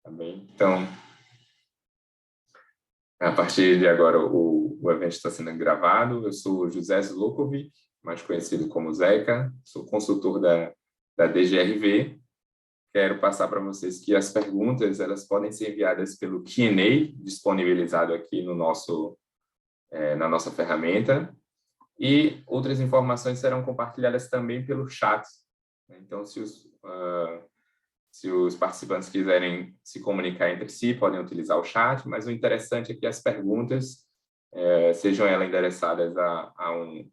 tá bem? Então, a partir de agora, o evento está sendo gravado. Eu sou José Zlokovic, mais conhecido como Zeca, sou consultor da DGRV. Quero passar para vocês que as perguntas elas podem ser enviadas pelo Q&A, disponibilizado aqui no na nossa ferramenta, e outras informações serão compartilhadas também pelo chat. Então, se os participantes quiserem se comunicar entre si, podem utilizar o chat, mas o interessante é que as perguntas, sejam elas endereçadas a um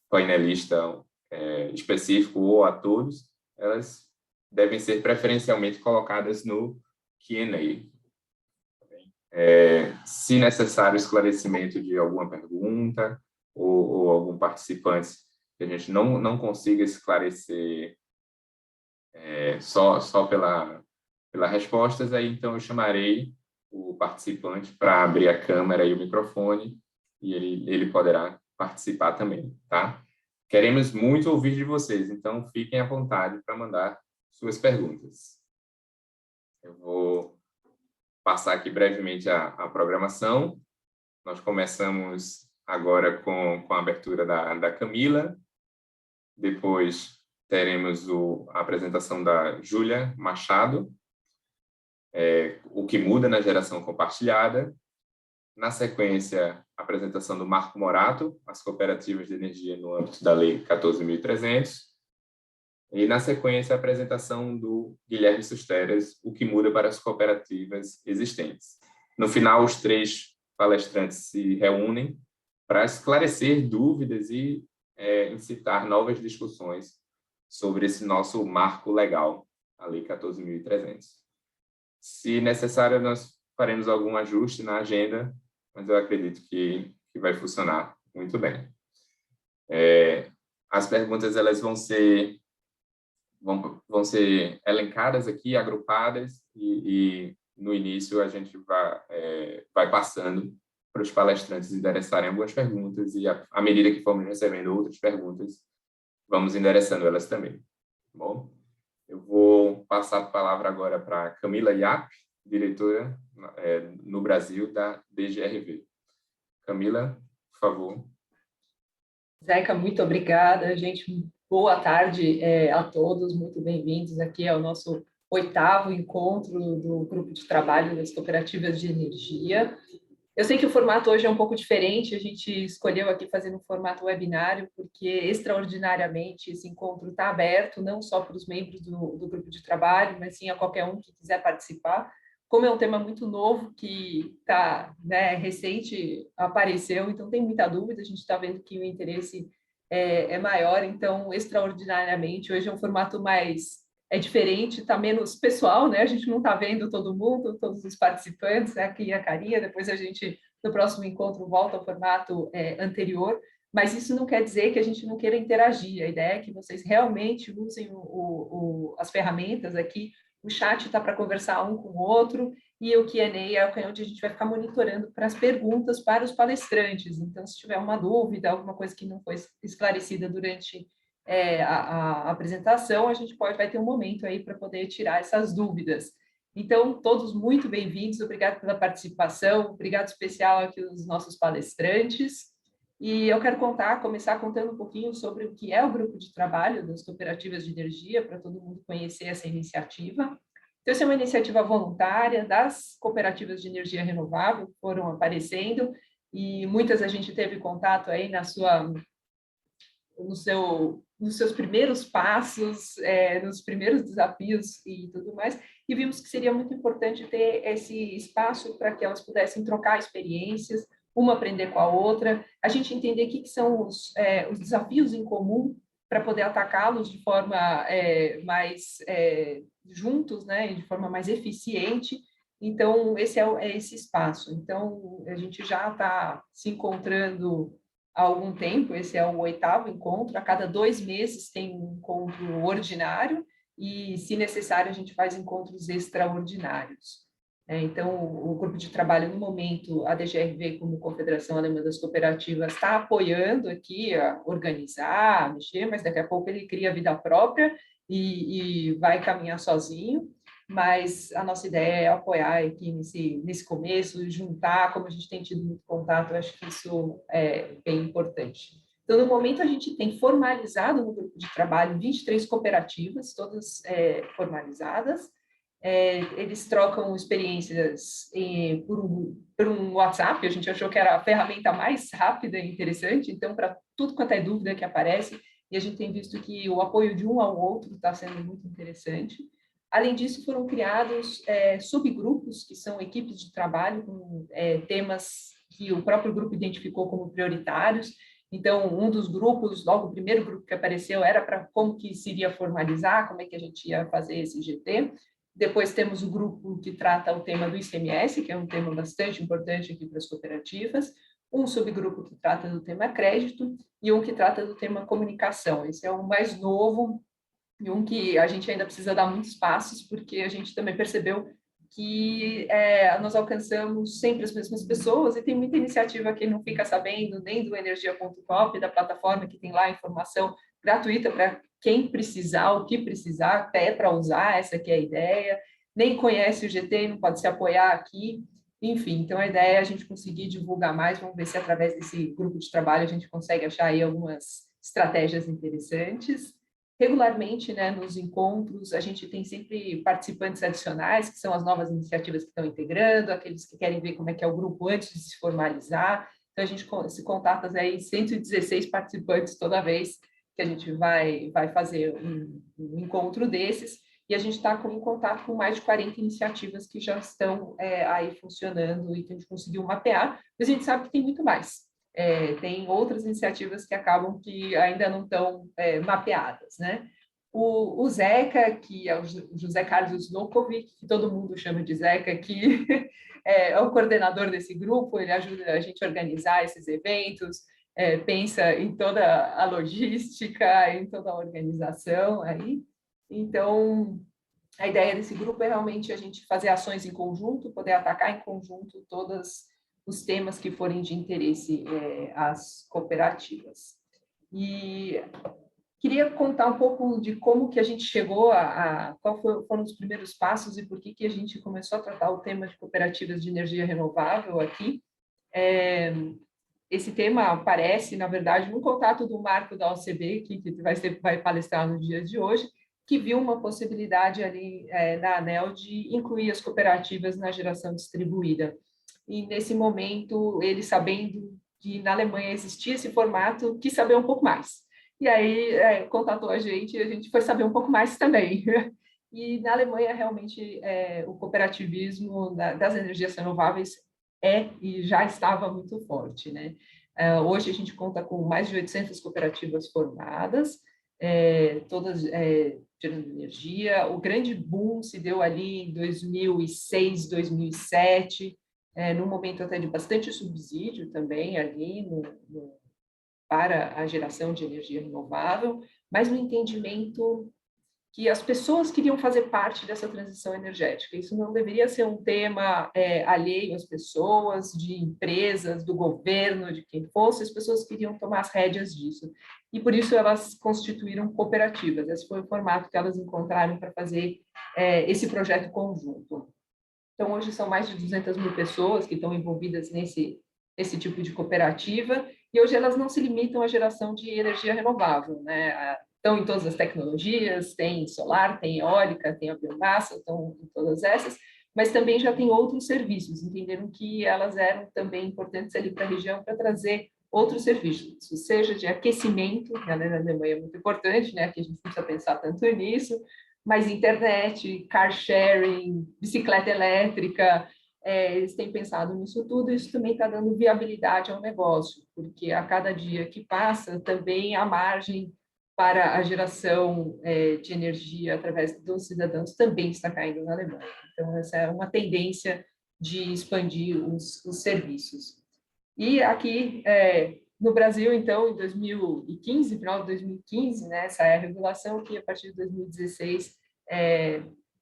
painelista específico ou a todos, elas devem ser preferencialmente colocadas no Q&A. Se necessário esclarecimento de alguma pergunta ou algum participante que a gente não consiga esclarecer só pela respostas, aí então eu chamarei o participante para abrir a câmera e o microfone e ele poderá participar também, tá? Queremos muito ouvir de vocês, então fiquem à vontade para mandar suas perguntas. Eu vou passar aqui brevemente a programação. Nós começamos agora com a abertura da Camila, depois teremos a apresentação da Júlia Machado, o que muda na geração compartilhada. Na sequência, a apresentação do Marco Morato, as cooperativas de energia no âmbito da Lei 14.300. E, na sequência, a apresentação do Guilherme Susteres, o que muda para as cooperativas existentes. No final, os três palestrantes se reúnem para esclarecer dúvidas e incitar novas discussões sobre esse nosso marco legal, a Lei 14.300. Se necessário, nós faremos algum ajuste na agenda, mas eu acredito que vai funcionar muito bem. As perguntas elas vão ser elencadas aqui, agrupadas, e no início a gente vai passando para os palestrantes endereçarem algumas perguntas e, à medida que formos recebendo outras perguntas, vamos endereçando elas também. Tá bom? Eu vou passar a palavra agora para Camila Iap, diretora no Brasil da DGRV. Camila, por favor. Zeca, muito obrigada, gente. Boa tarde a todos, muito bem-vindos aqui ao nosso 8º encontro do Grupo de Trabalho das Cooperativas de Energia. Eu sei que o formato hoje é um pouco diferente, a gente escolheu aqui fazer um formato webinário, porque, extraordinariamente, esse encontro está aberto, não só para os membros do Grupo de Trabalho, mas sim a qualquer um que quiser participar. Como é um tema muito novo, que está recente, apareceu, então tem muita dúvida, a gente está vendo que o interesse é maior, então, extraordinariamente, hoje é um formato mais diferente, está menos pessoal, né? A gente não está vendo todo mundo, todos os participantes, aqui a carinha, depois a gente, no próximo encontro, volta ao formato anterior, mas isso não quer dizer que a gente não queira interagir, a ideia é que vocês realmente usem as ferramentas aqui. O chat está para conversar um com o outro, e o Q&A é onde a gente vai ficar monitorando para as perguntas para os palestrantes. Então, se tiver uma dúvida, alguma coisa que não foi esclarecida durante a apresentação, a gente vai ter um momento aí para poder tirar essas dúvidas. Então, todos muito bem-vindos, obrigado pela participação, obrigado especial aqui aos nossos palestrantes. E eu quero começar contando um pouquinho sobre o que é o grupo de trabalho das cooperativas de energia, para todo mundo conhecer essa iniciativa. Então, essa é uma iniciativa voluntária das cooperativas de energia renovável, que foram aparecendo, e muitas a gente teve contato aí nos seus primeiros passos, nos primeiros desafios e tudo mais, e vimos que seria muito importante ter esse espaço para que elas pudessem trocar experiências, uma aprender com a outra, a gente entender o que são os desafios em comum para poder atacá-los de forma mais juntos, né, de forma mais eficiente. Então, esse é esse espaço. Então, a gente já está se encontrando há algum tempo, esse é o 8º encontro, a cada 2 meses tem um encontro ordinário e, se necessário, a gente faz encontros extraordinários. Então, o grupo de trabalho, no momento, a DGRV, como Confederação Alemã das Cooperativas, está apoiando aqui a organizar, a mexer, mas daqui a pouco ele cria vida própria e vai caminhar sozinho. mas a nossa ideia é apoiar aqui nesse começo, juntar, como a gente tem tido muito contato, eu acho que isso é bem importante. Então, no momento, a gente tem formalizado no grupo de trabalho 23 cooperativas, todas formalizadas. Eles trocam experiências por um WhatsApp, a gente achou que era a ferramenta mais rápida e interessante, então, para tudo quanto é dúvida que aparece, e a gente tem visto que o apoio de um ao outro está sendo muito interessante. Além disso, foram criados subgrupos, que são equipes de trabalho com temas que o próprio grupo identificou como prioritários. Então, um dos grupos, logo o primeiro grupo que apareceu, era para como que se iria formalizar, como é que a gente ia fazer esse GT. Depois temos o grupo que trata o tema do ICMS, que é um tema bastante importante aqui para as cooperativas, um subgrupo que trata do tema crédito e um que trata do tema comunicação. Esse é o mais novo, e um que a gente ainda precisa dar muitos passos, porque a gente também percebeu que nós alcançamos sempre as mesmas pessoas, e tem muita iniciativa que não fica sabendo nem do energia.coop, da plataforma que tem lá informação gratuita para quem precisar, o que precisar, até para usar, essa aqui é a ideia, nem conhece o GT, não pode se apoiar aqui, enfim, então a ideia é a gente conseguir divulgar mais, vamos ver se através desse grupo de trabalho a gente consegue achar aí algumas estratégias interessantes. Regularmente, né, nos encontros, a gente tem sempre participantes adicionais, que são as novas iniciativas que estão integrando, aqueles que querem ver como é que é o grupo antes de se formalizar. Então, a gente se contata aí 116 participantes toda vez que a gente vai fazer um encontro desses, e a gente está em contato com mais de 40 iniciativas que já estão aí funcionando e que a gente conseguiu mapear, mas a gente sabe que tem muito mais. Tem outras iniciativas que acabam que ainda não estão mapeadas, né? O Zeca, que é o José Carlos Nokovic, que todo mundo chama de Zeca, que é o coordenador desse grupo, ele ajuda a gente a organizar esses eventos, pensa em toda a logística, em toda a organização aí. Então, a ideia desse grupo é realmente a gente fazer ações em conjunto, poder atacar em conjunto todos os temas que forem de interesse às cooperativas. E queria contar um pouco de como que a gente chegou qual foram os primeiros passos e por que a gente começou a tratar o tema de cooperativas de energia renovável aqui. Esse tema aparece, na verdade, no contato do Marco da OCB, que vai palestrar nos dias de hoje, que viu uma possibilidade ali na ANEEL de incluir as cooperativas na geração distribuída. E, nesse momento, ele, sabendo que na Alemanha existia esse formato, quis saber um pouco mais. E aí contatou a gente foi saber um pouco mais também. E na Alemanha, realmente, o cooperativismo das energias renováveis e já estava muito forte, né? Hoje a gente conta com mais de 800 cooperativas formadas, todas gerando energia. O grande boom se deu ali em 2006, 2007, num momento até de bastante subsídio também ali para a geração de energia renovável, mas no entendimento que as pessoas queriam fazer parte dessa transição energética. Isso não deveria ser um tema alheio às pessoas, de empresas, do governo, de quem fosse, as pessoas queriam tomar as rédeas disso. E por isso elas constituíram cooperativas. Esse foi o formato que elas encontraram para fazer esse projeto conjunto. Então, hoje são mais de 200 mil pessoas que estão envolvidas nesse tipo de cooperativa, e hoje elas não se limitam à geração de energia renovável, né? Estão em todas as tecnologias, tem solar, tem eólica, tem a biomassa, estão em todas essas, mas também já tem outros serviços, entenderam que elas eram também importantes ali para a região para trazer outros serviços, seja de aquecimento, que na Alemanha é muito importante, né? Que a gente não precisa pensar tanto nisso, mas internet, car sharing, bicicleta elétrica, eles têm pensado nisso tudo, e isso também está dando viabilidade ao negócio, porque a cada dia que passa, também a margem para a geração de energia através dos cidadãos também está caindo na Alemanha. Então, essa é uma tendência de expandir os serviços. E aqui no Brasil, então, em 2015, final de 2015, né, essa é a regulação que, a partir de 2016,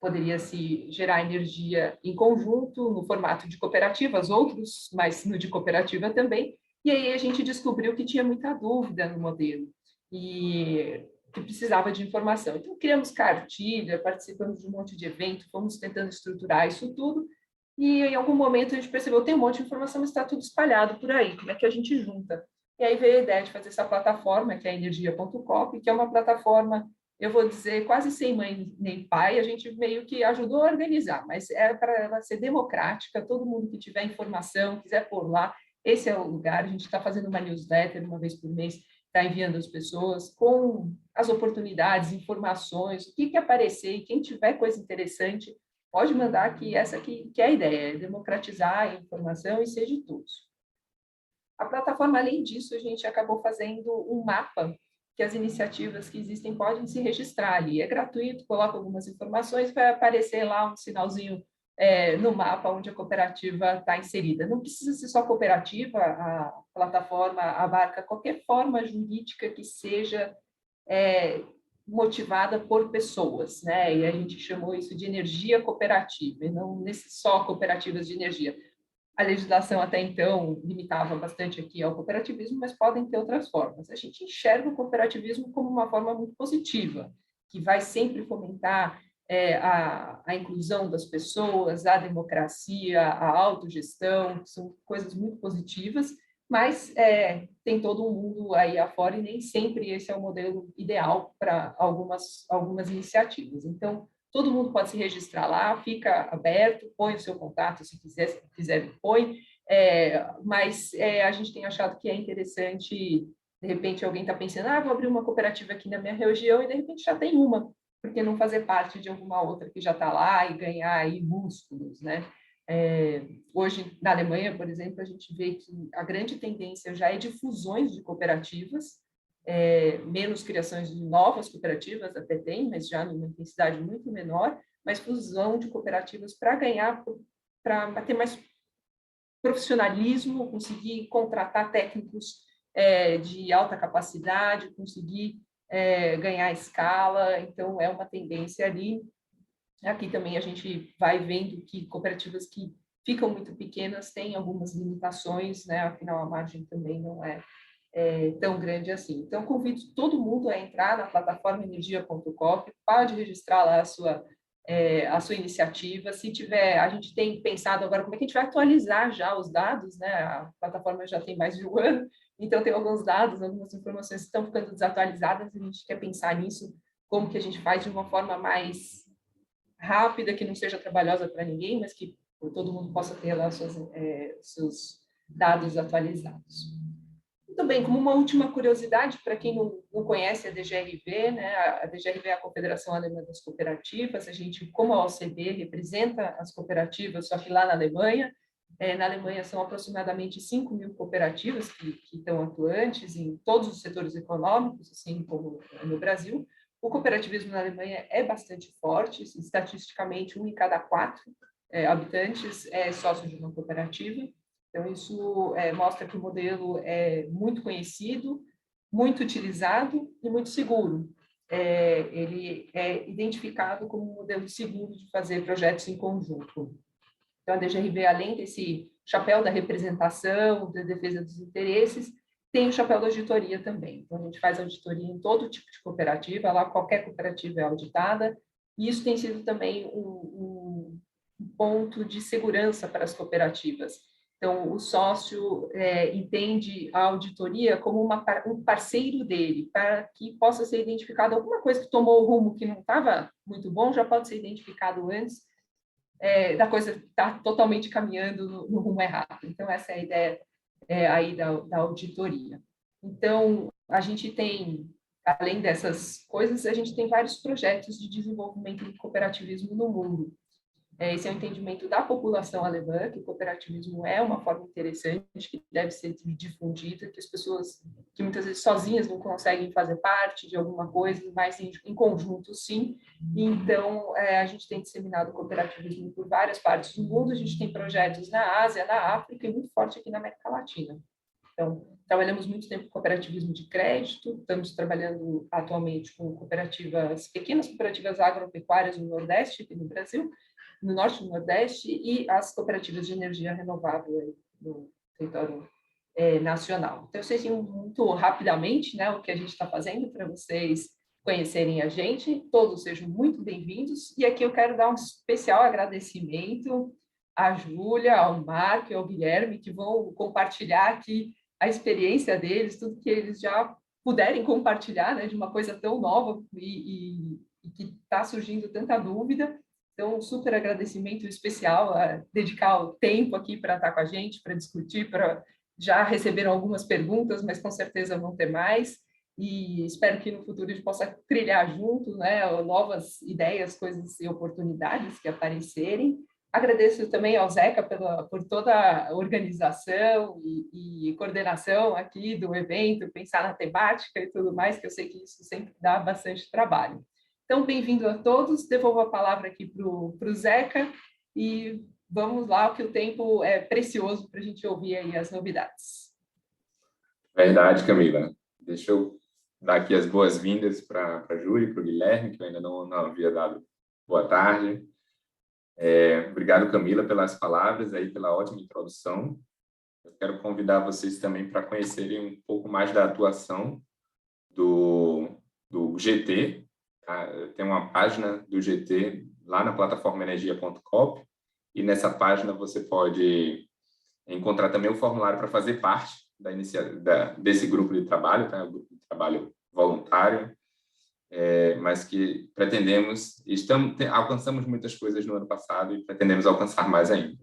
poderia se gerar energia em conjunto, no formato de cooperativas, outros, mas no de cooperativa também. E aí a gente descobriu que tinha muita dúvida no modelo. E que precisava de informação. Então, criamos cartilha, participamos de um monte de evento, fomos tentando estruturar isso tudo, e em algum momento a gente percebeu que tem um monte de informação, mas está tudo espalhado por aí, como é que a gente junta? E aí veio a ideia de fazer essa plataforma, que é a energia.cop, que é uma plataforma, eu vou dizer, quase sem mãe nem pai, a gente meio que ajudou a organizar, mas é para ela ser democrática, todo mundo que tiver informação, quiser pôr lá, esse é o lugar. A gente está fazendo uma newsletter uma vez por mês, está enviando as pessoas com as oportunidades, informações, o que aparecer, e quem tiver coisa interessante, pode mandar, que essa que é a ideia, é democratizar a informação e ser de todos. A plataforma, além disso, a gente acabou fazendo um mapa que as iniciativas que existem podem se registrar ali. É gratuito, coloca algumas informações, vai aparecer lá um sinalzinho no mapa onde a cooperativa está inserida. Não precisa ser só cooperativa, a plataforma abarca qualquer forma jurídica que seja motivada por pessoas, né? E a gente chamou isso de energia cooperativa, e não só cooperativas de energia. A legislação até então limitava bastante aqui ao cooperativismo, mas podem ter outras formas. A gente enxerga o cooperativismo como uma forma muito positiva, que vai sempre fomentar a inclusão das pessoas, a democracia, a autogestão, que são coisas muito positivas, mas tem todo um mundo aí afora e nem sempre esse é o modelo ideal para algumas iniciativas. Então, todo mundo pode se registrar lá, fica aberto, põe o seu contato, se quiser põe, mas a gente tem achado que é interessante, de repente alguém está pensando, vou abrir uma cooperativa aqui na minha região, e de repente já tem uma, porque não fazer parte de alguma outra que já está lá e ganhar aí músculos, né? Hoje, na Alemanha, por exemplo, a gente vê que a grande tendência já é de fusões de cooperativas, menos criações de novas cooperativas, até tem, mas já numa intensidade muito menor, mas fusão de cooperativas para ganhar, para ter mais profissionalismo, conseguir contratar técnicos de alta capacidade, conseguir ganhar escala. Então, é uma tendência ali. Aqui também a gente vai vendo que cooperativas que ficam muito pequenas têm algumas limitações, né? Afinal, a margem também não é tão grande assim. Então, convido todo mundo a entrar na plataforma energia.cop, pode registrar lá a sua iniciativa. Se tiver, a gente tem pensado agora como é que a gente vai atualizar já os dados, né? A plataforma já tem mais de um ano, então tem alguns dados, algumas informações que estão ficando desatualizadas, a gente quer pensar nisso, como que a gente faz de uma forma mais rápida, que não seja trabalhosa para ninguém, mas que todo mundo possa ter lá seus dados atualizados. Muito bem, como uma última curiosidade, para quem não conhece a DGRV, né, a DGRV é a Confederação Alemã das Cooperativas, a gente, como a OCB, representa as cooperativas, só que lá na Alemanha. Na Alemanha são aproximadamente 5.000 cooperativas que estão atuantes em todos os setores econômicos, assim como no Brasil. O cooperativismo na Alemanha é bastante forte, estatisticamente 1 em cada 4 habitantes é sócio de uma cooperativa. Então, isso mostra que o modelo é muito conhecido, muito utilizado e muito seguro. Ele é identificado como um modelo seguro de fazer projetos em conjunto. Então, a DGRV, além desse chapéu da representação, da defesa dos interesses, tem o chapéu da auditoria também. Então, a gente faz auditoria em todo tipo de cooperativa, lá qualquer cooperativa é auditada, e isso tem sido também um ponto de segurança para as cooperativas. Então, o sócio entende a auditoria como um parceiro dele, para que possa ser identificado alguma coisa que tomou o rumo que não estava muito bom, já pode ser identificado antes da coisa estar totalmente caminhando no rumo errado. Então, essa é a ideia aí da auditoria. Então, a gente tem, além dessas coisas, a gente tem vários projetos de desenvolvimento do cooperativismo no mundo. Esse é o entendimento da população alemã, que o cooperativismo é uma forma interessante, que deve ser difundida, que as pessoas que muitas vezes sozinhas não conseguem fazer parte de alguma coisa, mas em conjunto sim. Então, a gente tem disseminado o cooperativismo por várias partes do mundo, a gente tem projetos na Ásia, na África e muito forte aqui na América Latina. Então, trabalhamos muito tempo com cooperativismo de crédito, estamos trabalhando atualmente com pequenas cooperativas agropecuárias no Nordeste, aqui no Brasil, no Norte e no Nordeste, e as cooperativas de energia renovável no território nacional. Então, eu sei muito rapidamente, né, o que a gente está fazendo para vocês conhecerem a gente. Todos sejam muito bem-vindos. E aqui eu quero dar um especial agradecimento à Júlia, ao Marco e ao Guilherme, que vão compartilhar aqui a experiência deles, tudo que eles já puderem compartilhar, né, de uma coisa tão nova e que está surgindo tanta dúvida. Então, um super agradecimento especial a dedicar o tempo aqui para estar com a gente, para discutir, para já receberam algumas perguntas, mas com certeza vão ter mais. E espero que no futuro a gente possa trilhar junto, né, novas ideias, coisas e oportunidades que aparecerem. Agradeço também ao Zeca por toda a organização e coordenação aqui do evento, pensar na temática e tudo mais, que eu sei que isso sempre dá bastante trabalho. Então, bem-vindo a todos. Devolvo a palavra aqui para o Zeca e vamos lá, que o tempo é precioso para a gente ouvir aí as novidades. Verdade, Camila. Deixa eu dar aqui as boas-vindas para a Júlia e para o Guilherme, que eu ainda não havia dado boa tarde. Obrigado, Camila, pelas palavras aí, pela ótima introdução. Eu quero convidar vocês também para conhecerem um pouco mais da atuação do GT. Tá? Tem uma página do GT lá na plataforma energia.coop e nessa página você pode encontrar também o formulário para fazer parte desse grupo de trabalho, tá? O grupo de trabalho voluntário, mas que alcançamos muitas coisas no ano passado e pretendemos alcançar mais ainda.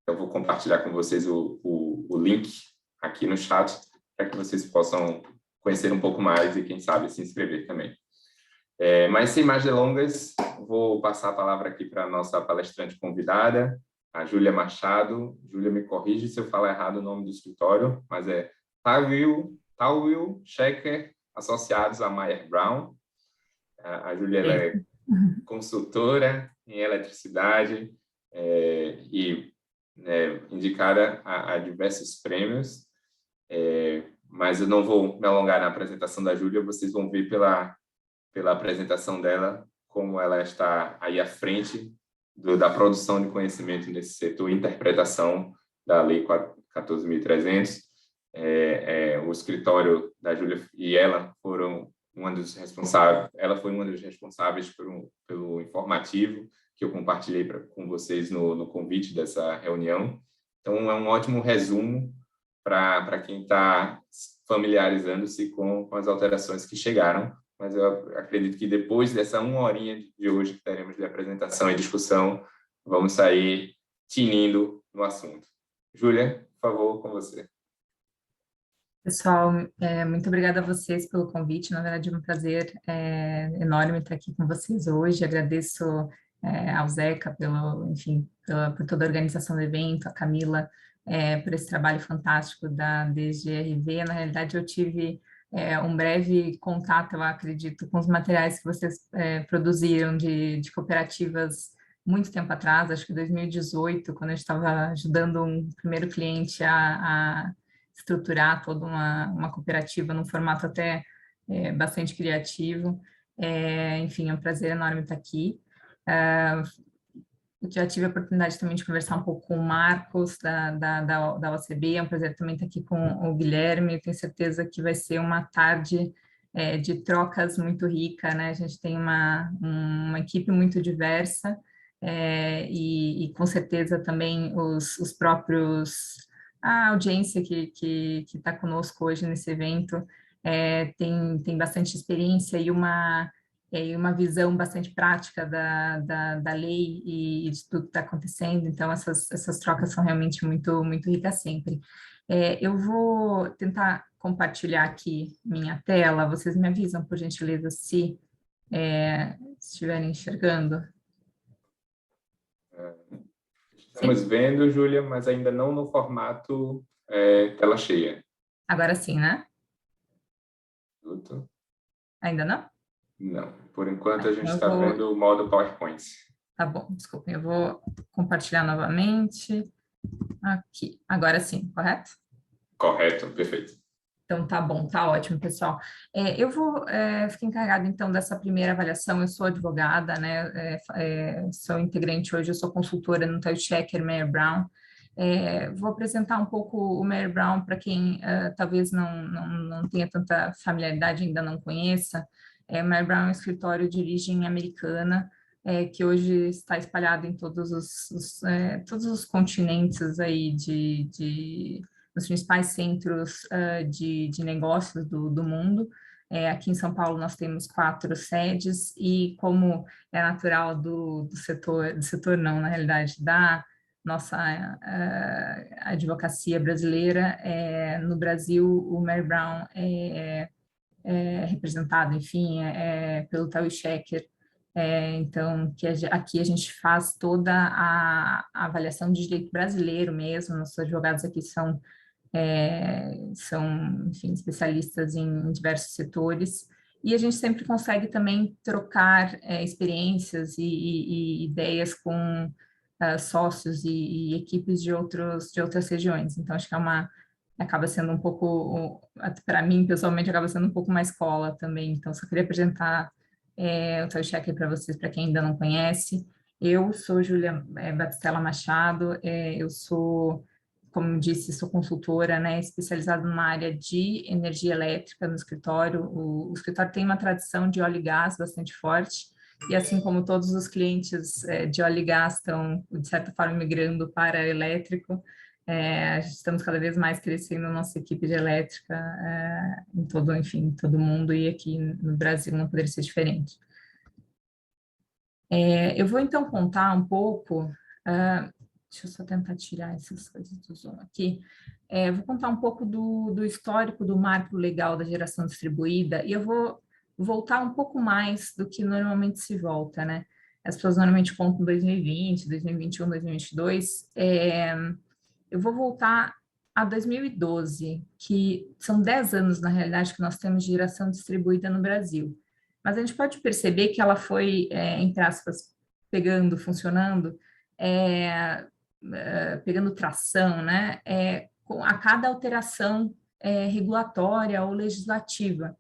Eu vou compartilhar com vocês o link aqui no chat para que vocês possam conhecer um pouco mais e, quem sabe, se inscrever também. Mas, sem mais delongas, vou passar a palavra aqui para a nossa palestrante convidada, a Júlia Machado. Júlia, me corrige se eu falar errado o nome do escritório, mas é Tawil Shecker, associados a Mayer Brown. A Júlia é consultora em eletricidade e indicada a diversos prêmios, mas eu não vou me alongar na apresentação da Júlia, vocês vão ver pela apresentação dela como ela está aí à frente da produção de conhecimento nesse setor, interpretação da Lei 14.300. O escritório da Júlia e ela foram ela foi uma dos responsáveis pelo informativo que eu compartilhei com vocês no convite dessa reunião. Então, é um ótimo resumo para quem está familiarizando-se com as alterações que chegaram, mas eu acredito que depois dessa 1 horinha de hoje que teremos de apresentação e discussão, vamos sair tinindo no assunto. Júlia, por favor, com você. Pessoal, muito obrigada a vocês pelo convite. Na verdade, é um prazer enorme estar aqui com vocês hoje. Agradeço ao Zeca por toda a organização do evento, a Camila por esse trabalho fantástico da DGRV. Na realidade, eu tive um breve contato, eu acredito, com os materiais que vocês produziram de cooperativas muito tempo atrás, acho que 2018, quando eu estava ajudando um primeiro cliente a estruturar toda uma cooperativa num formato até bastante criativo. Enfim, é um prazer enorme estar aqui. Eu já tive a oportunidade também de conversar um pouco com o Marcos, da OCB, é um prazer também estar aqui com o Guilherme, eu tenho certeza que vai ser uma tarde de trocas muito rica, né? A gente tem uma equipe muito diversa, e com certeza também os próprios... A audiência que está conosco hoje nesse evento tem bastante experiência e uma visão bastante prática da lei e de tudo que está acontecendo, então essas trocas são realmente muito, muito ricas sempre. Eu vou tentar compartilhar aqui minha tela, vocês me avisam, por gentileza, se estiverem enxergando. Estamos vendo, Júlia, mas ainda não no formato tela cheia. Agora sim, né? Tudo. Ainda não? Não, por enquanto a gente está vendo o modo PowerPoint. Tá bom, desculpem, eu vou compartilhar novamente. Aqui, agora sim, correto? Correto, perfeito. Então, tá bom, tá ótimo, pessoal. Eu vou ficar encarregada, então, dessa primeira avaliação. Eu sou advogada, né, sou integrante hoje, eu sou consultora no Tawil Shecker Mayer Brown. Vou apresentar um pouco o Mayer Brown para quem talvez não tenha tanta familiaridade, ainda não conheça. Mayer Brown é um escritório de origem americana, que hoje está espalhado em todos os continentes aí nos principais centros de negócios do mundo. Aqui em São Paulo nós temos 4 sedes e, como é natural do setor não, na realidade, da nossa advocacia brasileira, no Brasil o Mayer Brown é representado, enfim, pelo Tawi Sheker. Então, aqui a gente faz toda a avaliação de direito brasileiro mesmo, nossos advogados aqui são, enfim, especialistas em diversos setores, e a gente sempre consegue também trocar experiências e ideias com sócios e equipes de outras regiões. Então, acho que acaba sendo um pouco, para mim, pessoalmente, acaba sendo um pouco uma escola também. Então, só queria apresentar o Tawi Sheker para vocês, para quem ainda não conhece. Eu sou Júlia Batistella Machado, eu sou, como disse, sou consultora, né, especializada numa área de energia elétrica no escritório. O escritório tem uma tradição de óleo e gás bastante forte, e assim como todos os clientes de óleo e gás estão, de certa forma, migrando para elétrico, estamos cada vez mais crescendo a nossa equipe de elétrica em todo o mundo, e aqui no Brasil não poderia ser diferente. Eu vou então contar um pouco, deixa eu só tentar tirar essas coisas do Zoom aqui, vou contar um pouco do histórico do marco legal da geração distribuída, e eu vou voltar um pouco mais do que normalmente se volta, né? As pessoas normalmente contam 2020, 2021, 2022, eu vou voltar a 2012, que são 10 anos, na realidade, que nós temos de geração distribuída no Brasil. Mas a gente pode perceber que ela foi, entre aspas, funcionando, pegando tração, né, a cada alteração regulatória ou legislativa.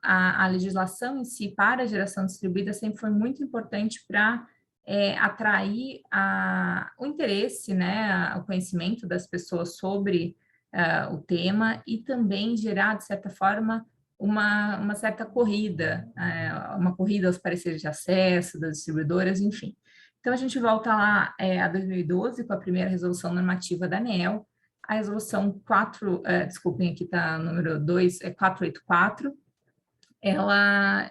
A legislação em si para a geração distribuída sempre foi muito importante para atrair o interesse, né, o conhecimento das pessoas sobre o tema, e também gerar, de certa forma, uma certa corrida, uma corrida aos pareceres de acesso das distribuidoras, enfim. Então, a gente volta lá a 2012, com a primeira resolução normativa da ANEEL, a resolução 4, desculpem, aqui está o número 2, 484, ela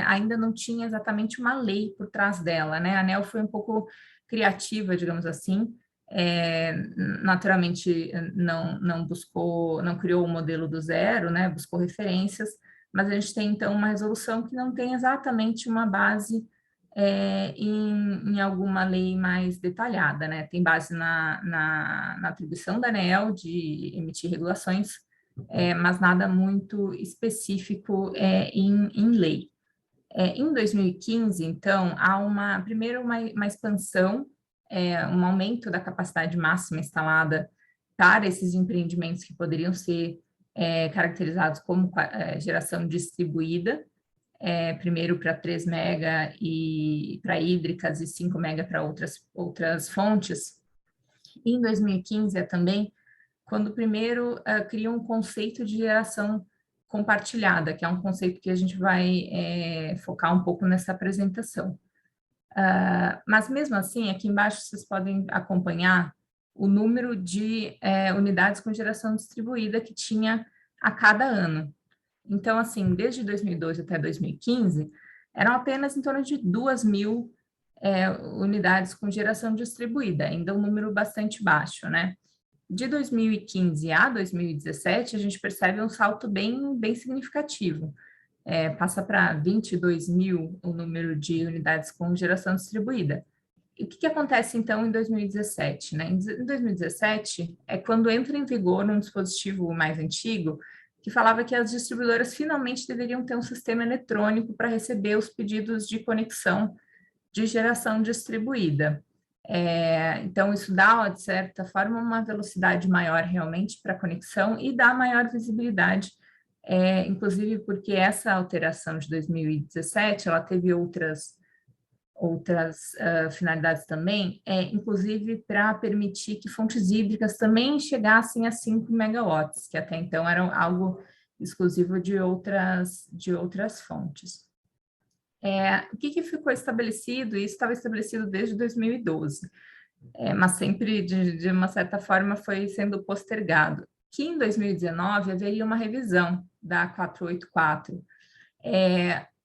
ainda não tinha exatamente uma lei por trás dela, né? A ANEEL foi um pouco criativa, digamos assim, naturalmente não criou o modelo do zero, né? Buscou referências, mas a gente tem então uma resolução que não tem exatamente uma base em alguma lei mais detalhada, né? Tem base na atribuição da ANEEL de emitir regulações, mas nada muito específico em lei. Em 2015, então, há primeiro uma expansão, um aumento da capacidade máxima instalada para esses empreendimentos que poderiam ser caracterizados como geração distribuída, primeiro para 3 mega e para hídricas e 5 mega para outras fontes. E em 2015 também quando primeiro cria um conceito de geração compartilhada, que é um conceito que a gente vai focar um pouco nessa apresentação. Mas mesmo assim, aqui embaixo vocês podem acompanhar o número de unidades com geração distribuída que tinha a cada ano. Então, assim, desde 2012 até 2015, eram apenas em torno de 2.000 unidades com geração distribuída, ainda um número bastante baixo, né? De 2015 a 2017, a gente percebe um salto bem significativo. Passa para 22.000 o número de unidades com geração distribuída. E o que acontece, então, em 2017? Né? Em 2017 é quando entra em vigor um dispositivo mais antigo que falava que as distribuidoras finalmente deveriam ter um sistema eletrônico para receber os pedidos de conexão de geração distribuída. Então, isso dá, de certa forma, uma velocidade maior realmente para a conexão e dá maior visibilidade, inclusive porque essa alteração de 2017, ela teve outras finalidades também, inclusive para permitir que fontes hídricas também chegassem a 5 megawatts, que até então era algo exclusivo de outras fontes. O que ficou estabelecido? Isso estava estabelecido desde 2012, mas sempre, de uma certa forma, foi sendo postergado, que em 2019 haveria uma revisão da 484.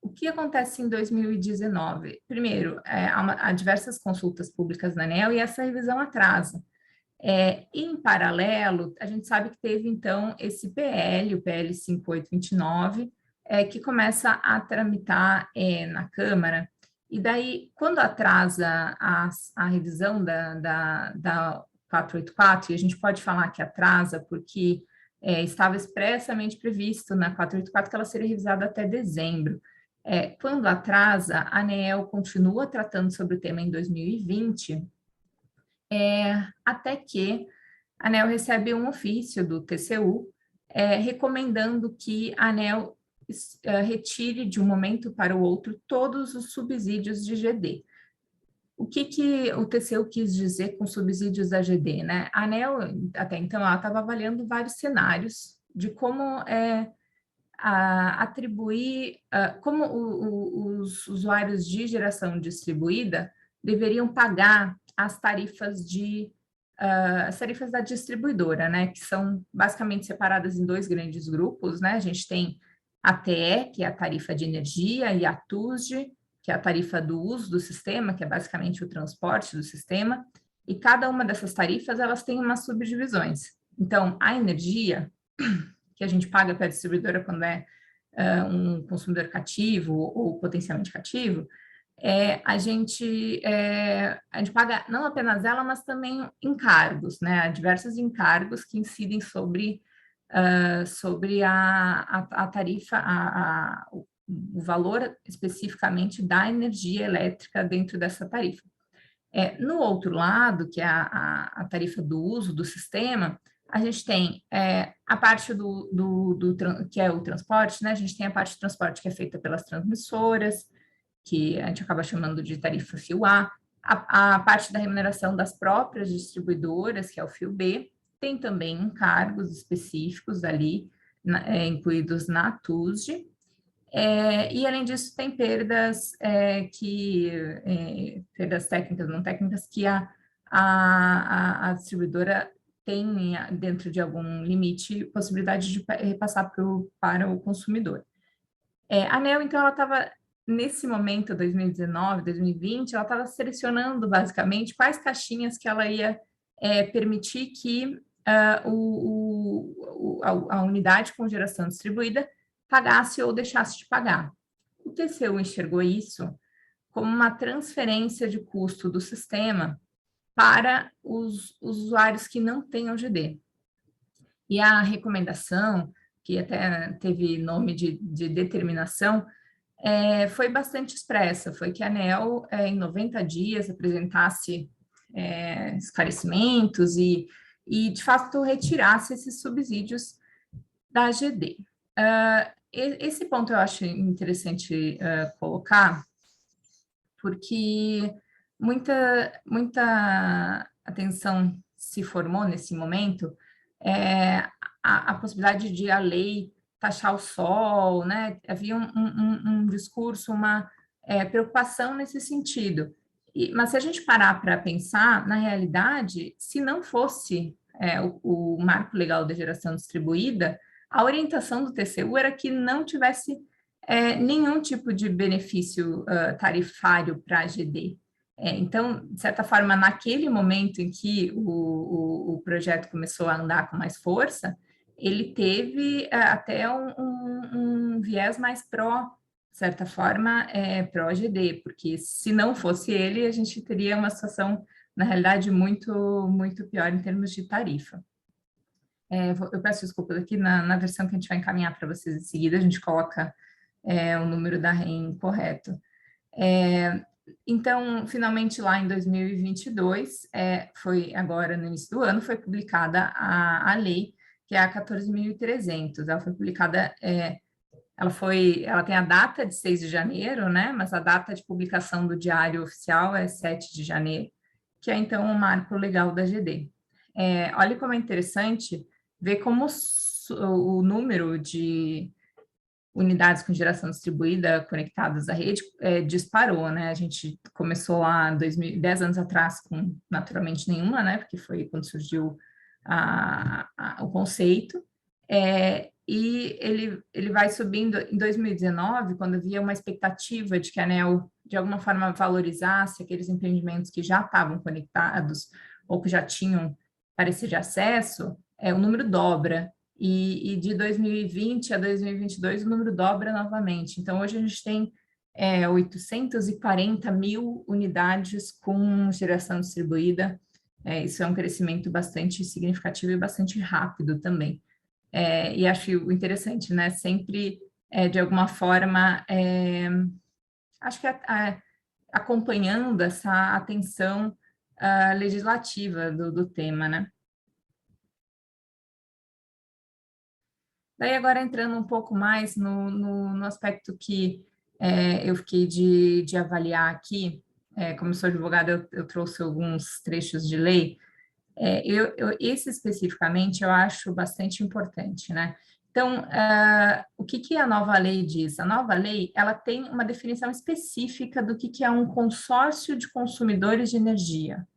O que acontece em 2019? Primeiro, há diversas consultas públicas na ANEEL e essa revisão atrasa. Em paralelo, a gente sabe que teve, então, esse PL, o PL 5829, que começa a tramitar na Câmara, e daí, quando atrasa a revisão da 484, e a gente pode falar que atrasa porque estava expressamente previsto na 484 que ela seria revisada até dezembro. Quando atrasa, a ANEEL continua tratando sobre o tema em 2020, até que a ANEEL recebe um ofício do TCU recomendando que a ANEEL retire de um momento para o outro todos os subsídios de GD. O que o TCU quis dizer com subsídios da GD, né? A ANEEL, até então, ela estava avaliando vários cenários de como atribuir, como os usuários de geração distribuída deveriam pagar as tarifas da distribuidora, né, que são basicamente separadas em dois grandes grupos, né? A gente tem a TE, que é a tarifa de energia, e a TUSD, que é a tarifa do uso do sistema, que é basicamente o transporte do sistema, e cada uma dessas tarifas, elas têm umas subdivisões. Então, a energia, que a gente paga para a distribuidora quando é um consumidor cativo ou potencialmente cativo, a gente paga não apenas ela, mas também encargos, né? Há diversos encargos que incidem sobre a tarifa, o valor especificamente da energia elétrica dentro dessa tarifa. No outro lado, que é a tarifa do uso do sistema, a gente tem a parte que é o transporte, né? A gente tem a parte do transporte que é feita pelas transmissoras, que a gente acaba chamando de tarifa fio A, a parte da remuneração das próprias distribuidoras, que é o fio B, tem também encargos específicos ali, incluídos na TUSD, e além disso tem perdas perdas técnicas, não técnicas, que a distribuidora tem, dentro de algum limite, possibilidade de repassar para o consumidor. A ANEEL, então, ela estava, nesse momento, 2019, 2020, ela estava selecionando, basicamente, quais caixinhas que ela ia permitir que a unidade com geração distribuída pagasse ou deixasse de pagar. O TCU enxergou isso como uma transferência de custo do sistema para os usuários que não têm OGD. E a recomendação, que até teve nome de determinação, foi bastante expressa, foi que a ANEEL, em 90 dias, apresentasse esclarecimentos e, de fato, retirasse esses subsídios da AGD. Esse ponto eu acho interessante colocar, porque muita atenção se formou nesse momento a possibilidade de a lei taxar o sol, né? Havia um discurso, uma preocupação nesse sentido. Mas se a gente parar para pensar, na realidade, se não fosse o marco legal da geração distribuída, a orientação do TCU era que não tivesse nenhum tipo de benefício tarifário para a GD. Então, de certa forma, naquele momento em que o projeto começou a andar com mais força, ele teve até um viés mais pró, de certa forma, pró-GD, porque se não fosse ele, a gente teria uma situação, na realidade, muito, muito pior em termos de tarifa. Eu peço desculpas aqui, na versão que a gente vai encaminhar para vocês em seguida, a gente coloca o número da REN correto. Então, finalmente, lá em 2022, foi agora no início do ano, foi publicada a lei, que é a 14.300. Ela foi publicada, ela tem a data de 6 de janeiro, né? Mas a data de publicação do Diário Oficial é 7 de janeiro, que é, então, o marco legal da GD. Olha como é interessante ver como o número de unidades com geração distribuída conectadas à rede disparou, né? A gente começou lá 10 anos atrás com naturalmente nenhuma, né? Porque foi quando surgiu o conceito, e ele vai subindo. Em 2019, quando havia uma expectativa de que a ANEEL, de alguma forma, valorizasse aqueles empreendimentos que já estavam conectados ou que já tinham parecer de acesso, o número dobra. E de 2020 a 2022 o número dobra novamente. Então, hoje a gente tem 840 mil unidades com geração distribuída. Isso é um crescimento bastante significativo e bastante rápido também. E acho interessante, né? Sempre, de alguma forma, acho que acompanhando essa atenção legislativa do tema, né? Daí, agora entrando um pouco mais no aspecto que eu fiquei de avaliar aqui, como sou advogada, eu trouxe alguns trechos de lei. Esse especificamente eu acho bastante importante, né? Então, o que a nova lei diz? A nova lei, ela tem uma definição específica do que é um consórcio de consumidores de energia.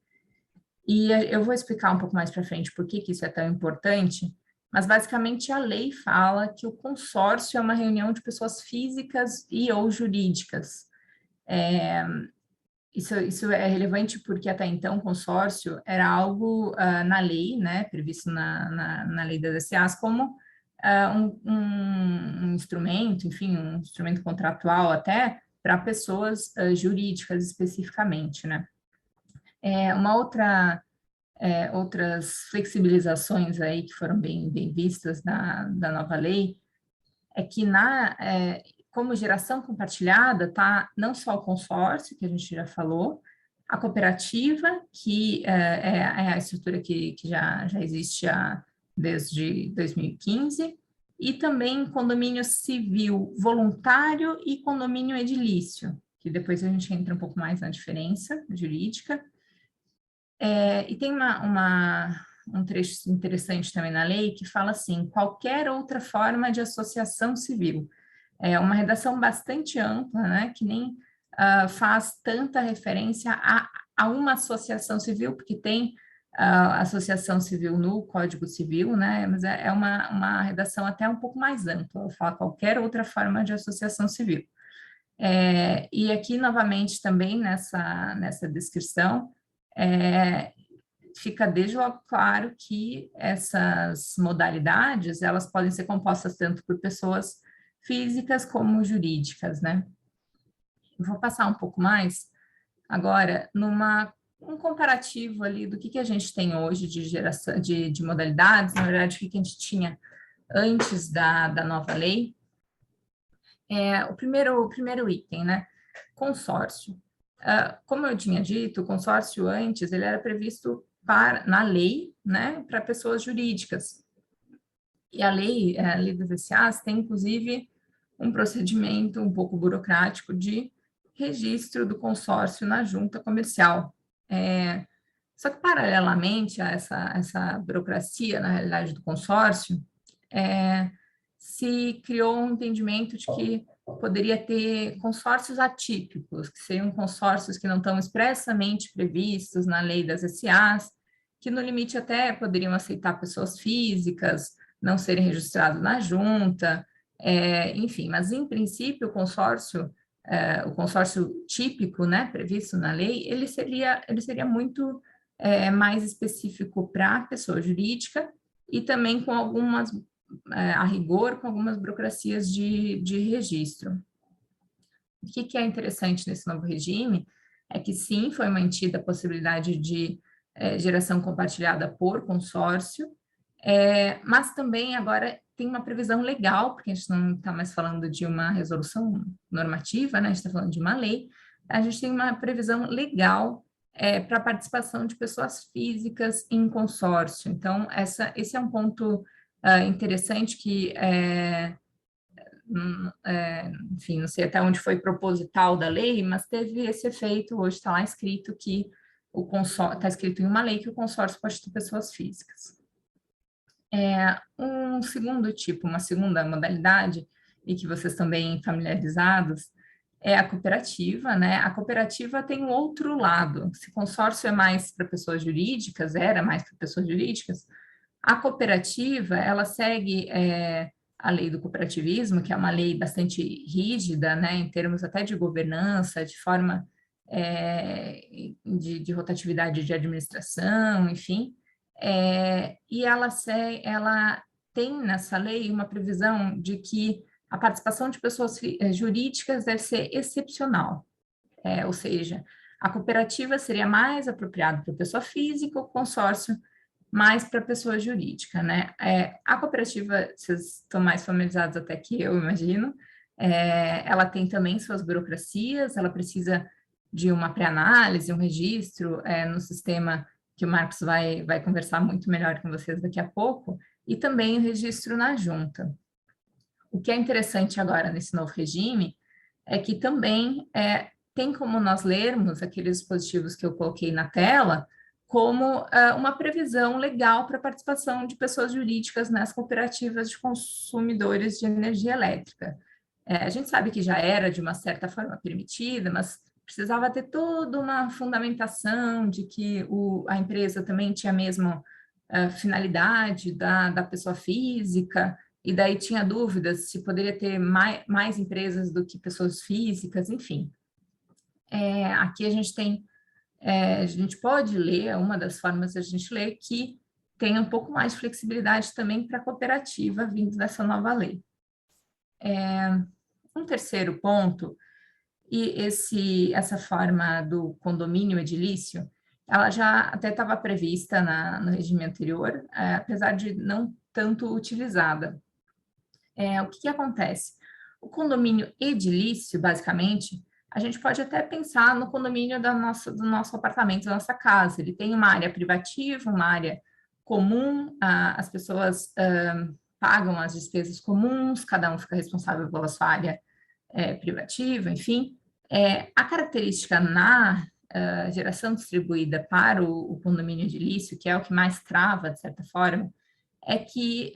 E eu vou explicar um pouco mais para frente por que isso é tão importante, mas basicamente a lei fala que o consórcio é uma reunião de pessoas físicas e ou jurídicas. Isso é relevante porque até então o consórcio era algo na lei, né, previsto na lei das SAs, como um instrumento, enfim, um instrumento contratual até para pessoas jurídicas especificamente, né. Outras flexibilizações aí que foram bem vistas da nova lei é que como geração compartilhada está não só o consórcio, que a gente já falou, a cooperativa, que é a estrutura que já existe desde 2015, e também condomínio civil voluntário e condomínio edilício, que depois a gente entra um pouco mais na diferença jurídica. E tem um trecho interessante também na lei que fala assim: qualquer outra forma de associação civil. É uma redação bastante ampla, né, que nem faz tanta referência a uma associação civil, porque tem associação civil no Código Civil, né, mas é uma redação até um pouco mais ampla, fala qualquer outra forma de associação civil. E aqui, novamente, também nessa descrição, fica desde logo claro que essas modalidades, elas podem ser compostas tanto por pessoas físicas como jurídicas, né? Eu vou passar um pouco mais agora um comparativo ali do que a gente tem hoje de geração de modalidades, na verdade, o que a gente tinha antes da nova lei. O primeiro item, né? Consórcio. Como eu tinha dito, o consórcio antes, ele era previsto na lei, né, para pessoas jurídicas. E a lei das SAs tem, inclusive, um procedimento um pouco burocrático de registro do consórcio na junta comercial. Só que, paralelamente a essa burocracia, na realidade, do consórcio, se criou um entendimento de que poderia ter consórcios atípicos, que seriam consórcios que não estão expressamente previstos na lei das SAs, que no limite até poderiam aceitar pessoas físicas, não serem registrados na junta, enfim, mas em princípio o consórcio típico, né, previsto na lei, ele seria muito mais específico para a pessoa jurídica e também com algumas, a rigor, com algumas burocracias de registro. O que é interessante nesse novo regime é que sim, foi mantida a possibilidade de geração compartilhada por consórcio, mas também agora tem uma previsão legal, porque a gente não está mais falando de uma resolução normativa, né? A gente está falando de uma lei, a gente tem uma previsão legal para a participação de pessoas físicas em consórcio. Então, esse é um ponto interessante que, enfim, não sei até onde foi proposital da lei, mas teve esse efeito, hoje está lá escrito que está escrito em uma lei que o consórcio pode ter pessoas físicas. Um segundo tipo, uma segunda modalidade, e que vocês estão bem familiarizados, é a cooperativa, né? A cooperativa tem um outro lado. Se consórcio é mais para pessoas jurídicas, era mais para pessoas jurídicas, a cooperativa, ela segue a lei do cooperativismo, que é uma lei bastante rígida, né, em termos até de governança, de forma de rotatividade de administração, enfim, e ela tem nessa lei uma previsão de que a participação de pessoas jurídicas deve ser excepcional, ou seja, a cooperativa seria mais apropriada para pessoa física, o consórcio mais para pessoa jurídica, né? A cooperativa, vocês estão mais familiarizados até que eu, imagino, ela tem também suas burocracias, ela precisa de uma pré-análise, um registro no sistema que o Marcos vai conversar muito melhor com vocês daqui a pouco, e também o registro na junta. O que é interessante agora nesse novo regime é que também tem como nós lermos aqueles dispositivos que eu coloquei na tela como uma previsão legal para a participação de pessoas jurídicas nas cooperativas de consumidores de energia elétrica. A gente sabe que já era de uma certa forma permitida, mas precisava ter toda uma fundamentação de que a empresa também tinha a mesma finalidade da pessoa física, e daí tinha dúvidas se poderia ter mais empresas do que pessoas físicas, enfim. Aqui a gente pode ler, uma das formas a gente ler, que tem um pouco mais de flexibilidade também para a cooperativa vindo dessa nova lei. Um terceiro ponto, e essa forma do condomínio edilício, ela já até estava prevista no regime anterior, apesar de não tanto utilizada. O que acontece? O condomínio edilício, basicamente, a gente pode até pensar no condomínio do nosso apartamento, da nossa casa. Ele tem uma área privativa, uma área comum, as pessoas pagam as despesas comuns, cada um fica responsável pela sua área privativa, enfim. A característica na geração distribuída para o condomínio edilício, que é o que mais trava, de certa forma, é que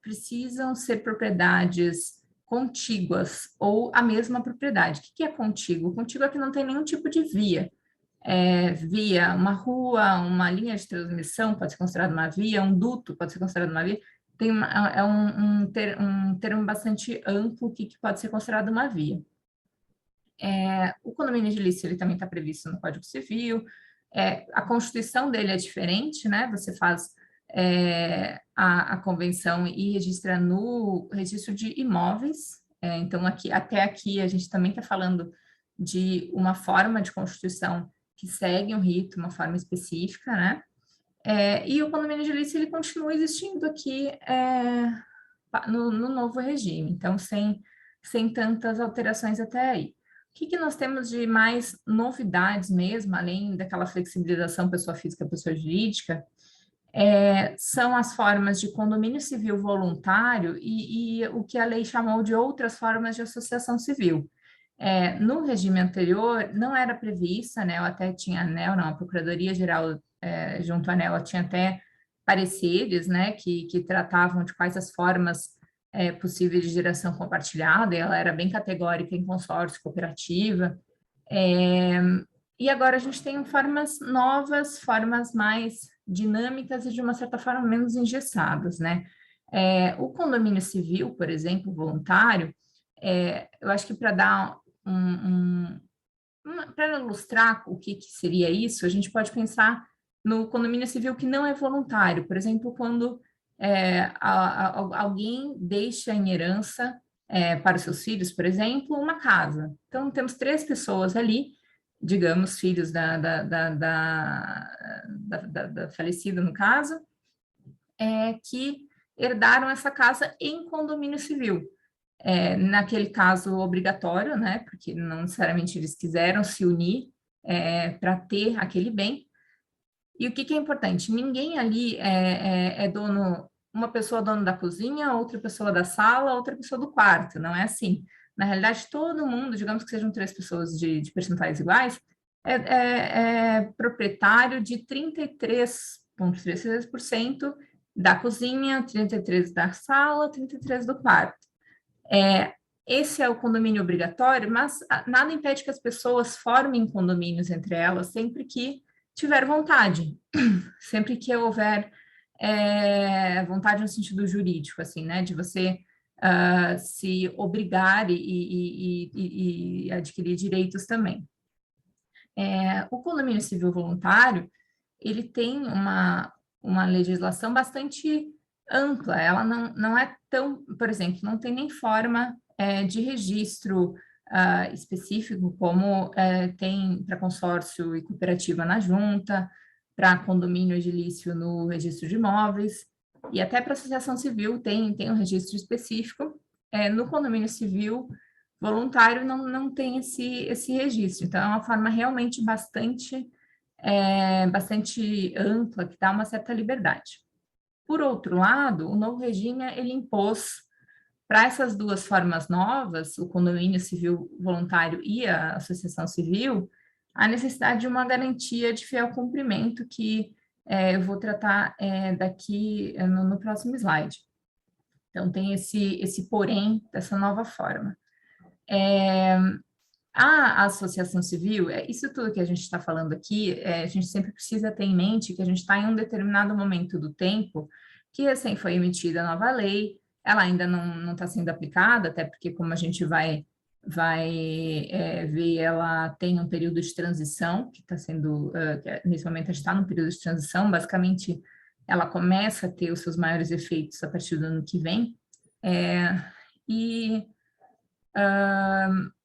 precisam ser propriedades contíguas ou a mesma propriedade. O que é contíguo? Contíguo é que não tem nenhum tipo de via. Via, uma rua, uma linha de transmissão pode ser considerada uma via, um duto pode ser considerado uma via. Um termo bastante amplo que pode ser considerado uma via. O condomínio edilício ele também está previsto no Código Civil. A constituição dele é diferente, né? Você faz a convenção e registra no registro de imóveis. Então, até aqui, a gente também está falando de uma forma de constituição que segue um rito, uma forma específica, né? E o condomínio edilício, ele continua existindo aqui no novo regime, então, sem tantas alterações até aí. O que nós temos de mais novidades mesmo, além daquela flexibilização pessoa física, pessoa jurídica, são as formas de condomínio civil voluntário e o que a lei chamou de outras formas de associação civil. No regime anterior, não era prevista, né, eu até tinha a Procuradoria-Geral junto à ANEEL, ela tinha até pareceres, né, que tratavam de quais as formas possíveis de geração compartilhada, e ela era bem categórica em consórcio, cooperativa, e agora a gente tem formas novas, formas mais dinâmicas e, de uma certa forma, menos engessadas, né? O condomínio civil, por exemplo, voluntário, eu acho que para dar para ilustrar o que seria isso, a gente pode pensar no condomínio civil que não é voluntário, por exemplo, quando alguém deixa em herança para os seus filhos, por exemplo, uma casa. Então, temos 3 pessoas ali, digamos, filhos da falecida, no caso, que herdaram essa casa em condomínio civil. Naquele caso obrigatório, né, porque não necessariamente eles quiseram se unir para ter aquele bem. E o que é importante? Ninguém ali é dono, uma pessoa dono da cozinha, outra pessoa da sala, outra pessoa do quarto, não é assim. Na realidade, todo mundo, digamos que sejam 3 pessoas de percentuais iguais, é proprietário de 33,33% da cozinha, 33 da sala, 33 do quarto. Esse é o condomínio obrigatório, mas nada impede que as pessoas formem condomínios entre elas sempre que tiver vontade, sempre que houver vontade no sentido jurídico, assim, né, de você se obrigar e adquirir direitos também. O condomínio civil voluntário, ele tem uma legislação bastante ampla, ela não é tão, por exemplo, não tem nem forma de registro específico, como tem para consórcio e cooperativa na junta, para condomínio edilício no registro de imóveis, e até para associação civil tem um registro específico. No condomínio civil voluntário não tem esse registro, então é uma forma realmente bastante ampla, que dá uma certa liberdade. Por outro lado, o novo regime, ele impôs para essas duas formas novas, o condomínio civil voluntário e a associação civil, a necessidade de uma garantia de fiel cumprimento, que eu vou tratar daqui no próximo slide. Então, tem esse porém dessa nova forma. A associação civil, isso tudo que a gente está falando aqui, a gente sempre precisa ter em mente que a gente está em um determinado momento do tempo que recém foi emitida a nova lei, ela ainda não está sendo aplicada, até porque, como a gente vai ver, ela tem um período de transição, que está sendo, nesse momento a gente está num período de transição, basicamente ela começa a ter os seus maiores efeitos a partir do ano que vem,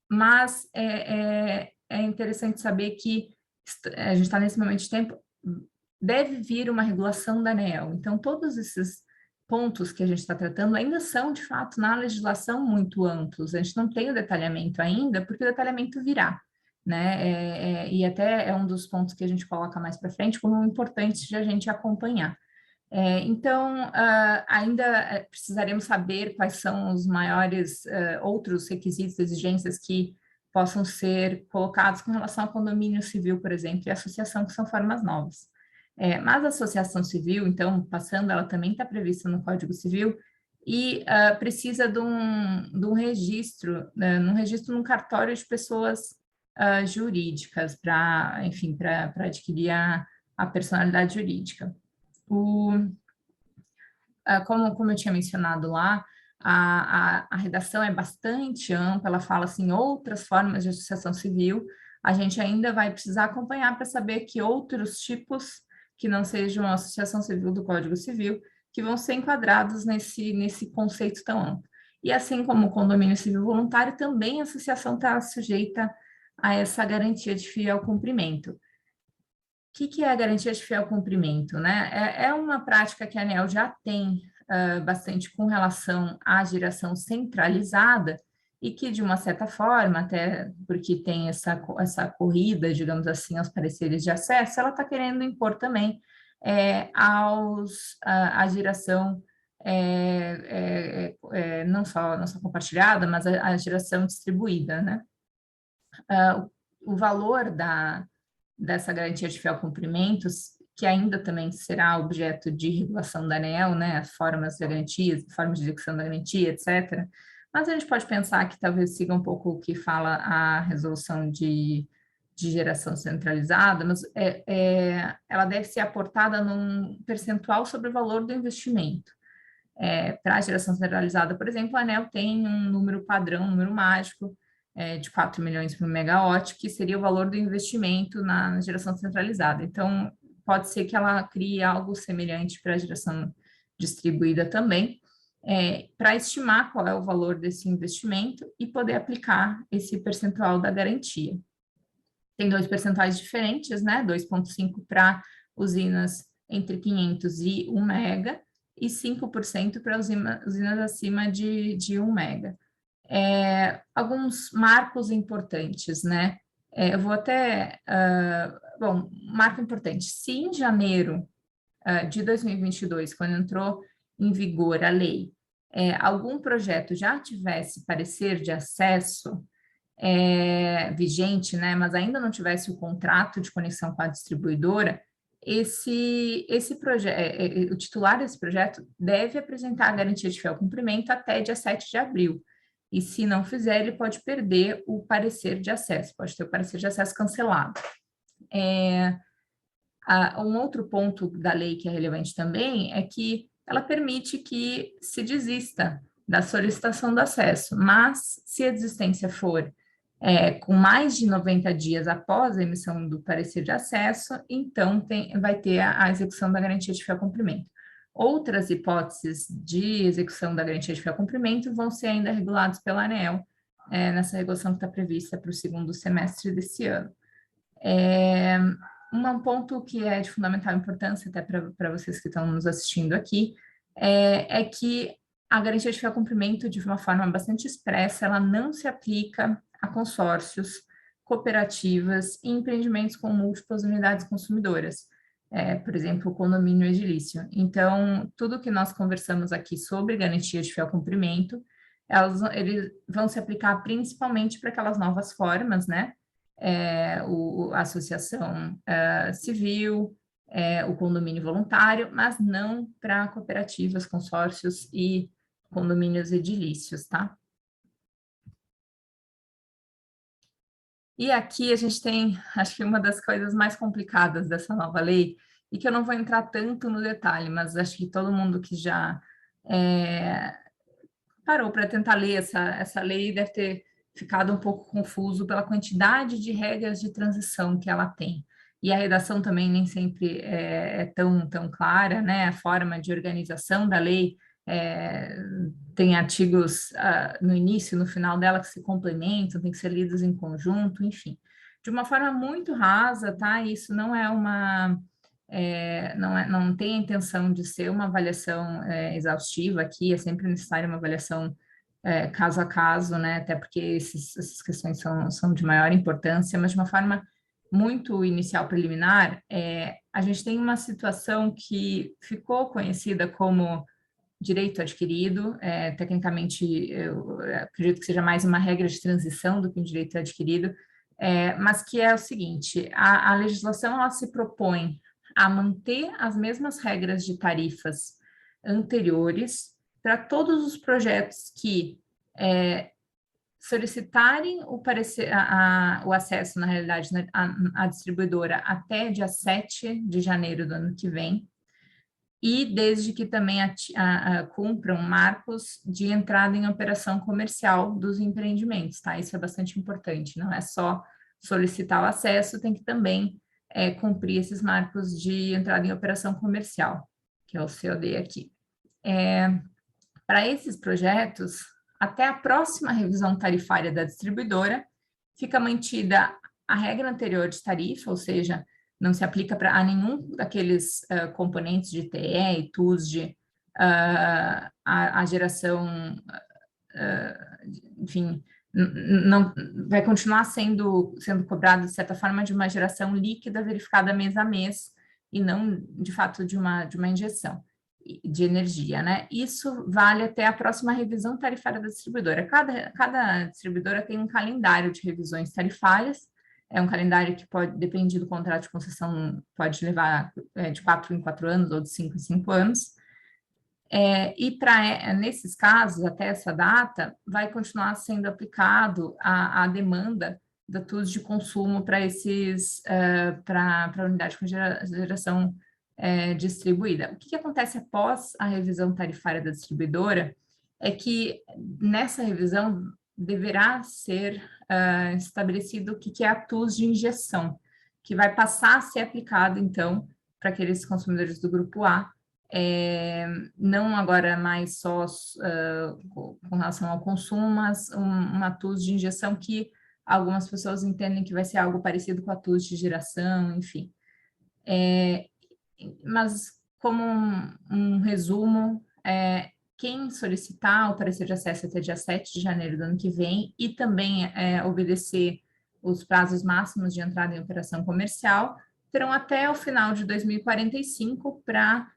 mas é interessante saber que a gente está nesse momento de tempo, deve vir uma regulação da ANEEL. Então, todos esses pontos que a gente está tratando ainda são, de fato, na legislação muito amplos. A gente não tem o detalhamento ainda, porque o detalhamento virá, né? E até é um dos pontos que a gente coloca mais para frente como importante de a gente acompanhar. Então, ainda precisaremos saber quais são os maiores outros requisitos, exigências que possam ser colocados com relação ao condomínio civil, por exemplo, e associação, que são formas novas. Mas a associação civil, então, passando, ela também está prevista no Código Civil e precisa de um registro, num registro num cartório de pessoas jurídicas, enfim, para adquirir a personalidade jurídica. Como eu tinha mencionado lá, a redação é bastante ampla, ela fala assim, outras formas de associação civil, a gente ainda vai precisar acompanhar para saber que outros tipos que não sejam a associação civil do Código Civil, que vão ser enquadrados nesse conceito tão amplo. E assim como o condomínio civil voluntário, também a associação está sujeita a essa garantia de fiel cumprimento. O que é a garantia de fiel cumprimento, né? É uma prática que a ANEEL já tem bastante com relação à geração centralizada, e que, de uma certa forma, até porque tem essa corrida, digamos assim, aos pareceres de acesso, ela está querendo impor também a geração não só compartilhada, mas a geração distribuída, né? O valor dessa garantia de fiel cumprimento, que ainda também será objeto de regulação da ANEEL, né? As formas de garantia, formas de execução da garantia, etc., mas a gente pode pensar que talvez siga um pouco o que fala a resolução de geração centralizada, mas ela deve ser aportada num percentual sobre o valor do investimento. Para a geração centralizada, por exemplo, a ANEEL tem um número padrão, um número mágico, de 4 milhões por megawatt, que seria o valor do investimento na geração centralizada. Então, pode ser que ela crie algo semelhante para a geração distribuída também, para estimar qual é o valor desse investimento e poder aplicar esse percentual da garantia. Tem 2 percentuais diferentes, né? 2,5% para usinas entre 500 e 1 mega e 5% para usinas acima de 1 mega. Alguns marcos importantes, né? Eu vou até... marco importante. Se em janeiro de 2022, quando entrou em vigor a lei, algum projeto já tivesse parecer de acesso vigente, né, mas ainda não tivesse o contrato de conexão com a distribuidora, esse projeto, o titular desse projeto deve apresentar a garantia de fiel cumprimento até dia 7 de abril. E se não fizer, ele pode perder o parecer de acesso, pode ter o parecer de acesso cancelado. Um outro ponto da lei que é relevante também é que ela permite que se desista da solicitação do acesso, mas se a desistência for com mais de 90 dias após a emissão do parecer de acesso, então vai ter a execução da garantia de fiel cumprimento. Outras hipóteses de execução da garantia de fiel cumprimento vão ser ainda reguladas pela ANEEL, nessa regulação que está prevista para o segundo semestre desse ano. Um ponto que é de fundamental importância, até para vocês que estão nos assistindo aqui, é que a garantia de fiel cumprimento, de uma forma bastante expressa, ela não se aplica a consórcios, cooperativas e empreendimentos com múltiplas unidades consumidoras, por exemplo, o condomínio edilício. Então, tudo que nós conversamos aqui sobre garantia de fiel cumprimento, eles vão se aplicar principalmente para aquelas novas formas, né? A associação civil, o condomínio voluntário, mas não para cooperativas, consórcios e condomínios edilícios, tá? E aqui a gente tem, acho que uma das coisas mais complicadas dessa nova lei, e que eu não vou entrar tanto no detalhe, mas acho que todo mundo que já parou para tentar ler essa lei deve ter ficado um pouco confuso pela quantidade de regras de transição que ela tem. E a redação também nem sempre é tão clara, né? A forma de organização da lei tem artigos no início e no final dela que se complementam, tem que ser lidos em conjunto, enfim. De uma forma muito rasa, tá? Isso não é uma... não tem a intenção de ser uma avaliação exaustiva aqui, é sempre necessária uma avaliação caso a caso, né? Até porque essas questões são de maior importância, mas de uma forma muito inicial preliminar, a gente tem uma situação que ficou conhecida como direito adquirido, tecnicamente eu acredito que seja mais uma regra de transição do que um direito adquirido, mas que é o seguinte, a legislação ela se propõe a manter as mesmas regras de tarifas anteriores para todos os projetos que solicitarem o acesso, na realidade, à distribuidora até dia 7 de janeiro do ano que vem, e desde que também cumpram marcos de entrada em operação comercial dos empreendimentos, tá? Isso é bastante importante, não é só solicitar o acesso, tem que também cumprir esses marcos de entrada em operação comercial, que é o COD aqui. Para esses projetos, até a próxima revisão tarifária da distribuidora, fica mantida a regra anterior de tarifa, ou seja, não se aplica a nenhum daqueles componentes de TE e TUSD, a geração, enfim, não vai continuar sendo cobrado, de certa forma, de uma geração líquida verificada mês a mês, e não, de fato, de uma injeção de energia, né? Isso vale até a próxima revisão tarifária da distribuidora. Cada distribuidora tem um calendário de revisões tarifárias, é um calendário que pode, depende do contrato de concessão, pode levar de 4 em 4 anos ou de 5 em 5 anos. E nesses casos, até essa data, vai continuar sendo aplicado a demanda da TUS de consumo para a unidade com geração distribuída. O que acontece após a revisão tarifária da distribuidora é que nessa revisão deverá ser estabelecido o que é a TUS de injeção, que vai passar a ser aplicado, então, para aqueles consumidores do grupo A, não agora mais só com relação ao consumo, mas uma TUS de injeção que algumas pessoas entendem que vai ser algo parecido com a TUS de geração, enfim. Mas, como um resumo, quem solicitar o parecer de acesso até dia 7 de janeiro do ano que vem e também obedecer os prazos máximos de entrada em operação comercial, terão até o final de 2045 para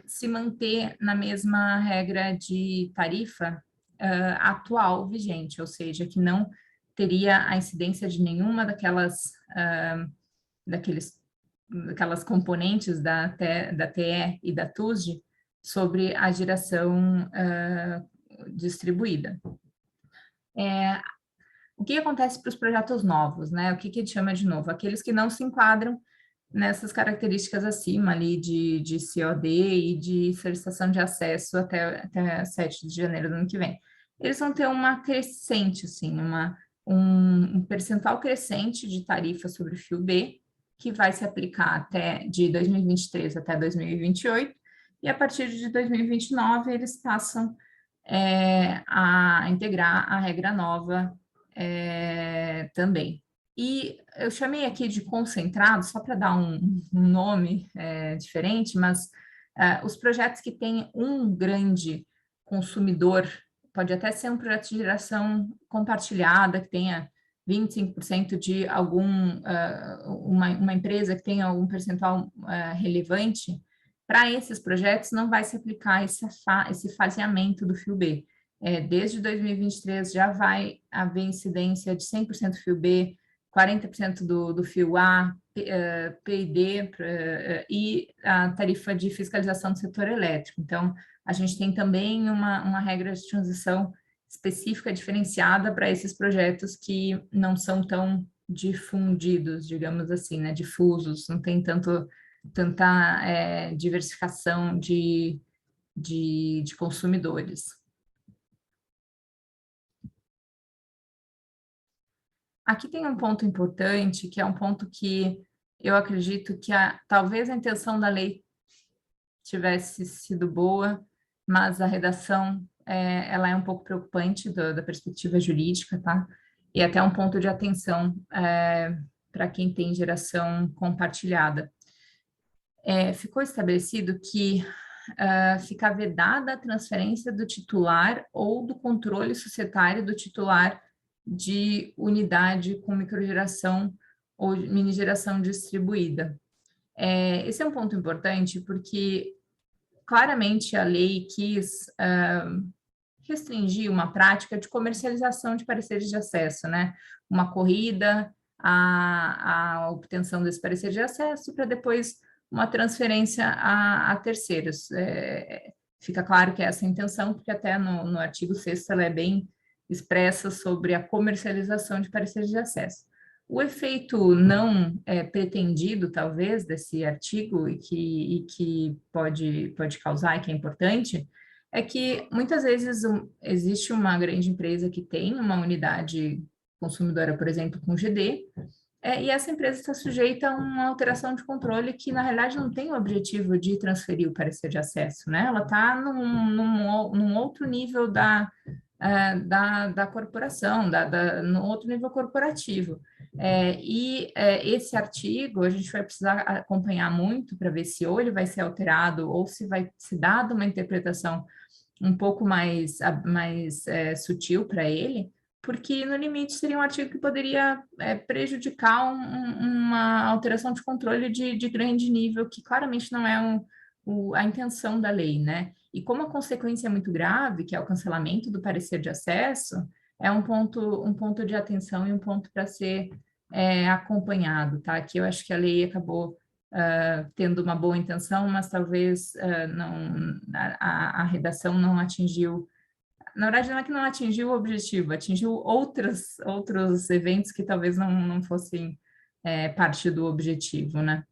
se manter na mesma regra de tarifa atual vigente, ou seja, que não teria a incidência de nenhuma daqueles aquelas componentes da TE e da TUSD sobre a geração distribuída. O que acontece para os projetos novos, né? O que a gente chama de novo? Aqueles que não se enquadram nessas características acima ali de COD e de solicitação de acesso até 7 de janeiro do ano que vem. Eles vão ter uma crescente, assim, um percentual crescente de tarifa sobre o fio B, que vai se aplicar de 2023 até 2028, e a partir de 2029 eles passam a integrar a regra nova também. E eu chamei aqui de concentrado, só para dar um nome diferente, mas os projetos que têm um grande consumidor, pode até ser um projeto de geração compartilhada, que tenha 25% de uma empresa que tenha algum percentual relevante, para esses projetos não vai se aplicar esse faseamento do fio B. Desde 2023 já vai haver incidência de 100% fio B, 40% do fio A, P&D e a tarifa de fiscalização do setor elétrico. Então, a gente tem também uma regra de transição específica, diferenciada para esses projetos que não são tão difundidos, digamos assim, né, difusos, não tem tanta diversificação de consumidores. Aqui tem um ponto importante, que é um ponto que eu acredito que talvez a intenção da lei tivesse sido boa, mas a redação ela é um pouco preocupante da perspectiva jurídica, tá? E até um ponto de atenção para quem tem geração compartilhada. Ficou estabelecido que fica vedada a transferência do titular ou do controle societário do titular de unidade com microgeração ou minigeração distribuída. Esse é um ponto importante porque claramente a lei quis restringir uma prática de comercialização de pareceres de acesso, né? Uma corrida à obtenção desse parecer de acesso para depois uma transferência a terceiros. Fica claro que é essa a intenção, porque até no artigo 6º ela é bem expressa sobre a comercialização de pareceres de acesso. O efeito não pretendido, talvez, desse artigo e que pode causar, e que é importante, é que muitas vezes existe uma grande empresa que tem uma unidade consumidora, por exemplo, com GD, e essa empresa está sujeita a uma alteração de controle que, na realidade, não tem o objetivo de transferir o parecer de acesso, né? Ela está num outro nível da corporação, no outro nível corporativo. Esse artigo a gente vai precisar acompanhar muito para ver se ou ele vai ser alterado ou se vai ser dada uma interpretação um pouco mais sutil para ele, porque no limite seria um artigo que poderia prejudicar uma alteração de controle de grande nível, que claramente não é a intenção da lei, né? E como a consequência é muito grave, que é o cancelamento do parecer de acesso, é um ponto de atenção e um ponto para ser acompanhado, tá? Que eu acho que a lei acabou tendo uma boa intenção, mas talvez a redação não atingiu. Na verdade, não é que não atingiu o objetivo, atingiu outros eventos que talvez não fossem parte do objetivo, né?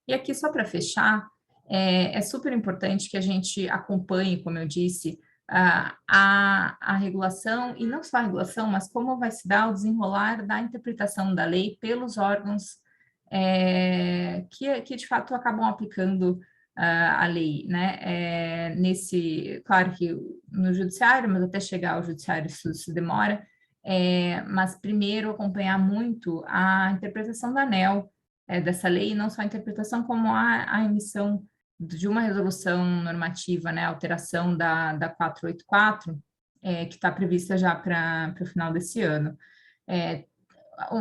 E aqui, só para fechar, é super importante que a gente acompanhe, como eu disse, a regulação, e não só a regulação, mas como vai se dar o desenrolar da interpretação da lei pelos órgãos que de fato acabam aplicando a lei, né? Claro que no judiciário, mas até chegar ao judiciário isso se demora, mas primeiro acompanhar muito a interpretação da ANEEL dessa lei, não só a interpretação, como a emissão de uma resolução normativa, né? A alteração da 484, que está prevista já para o final desse ano.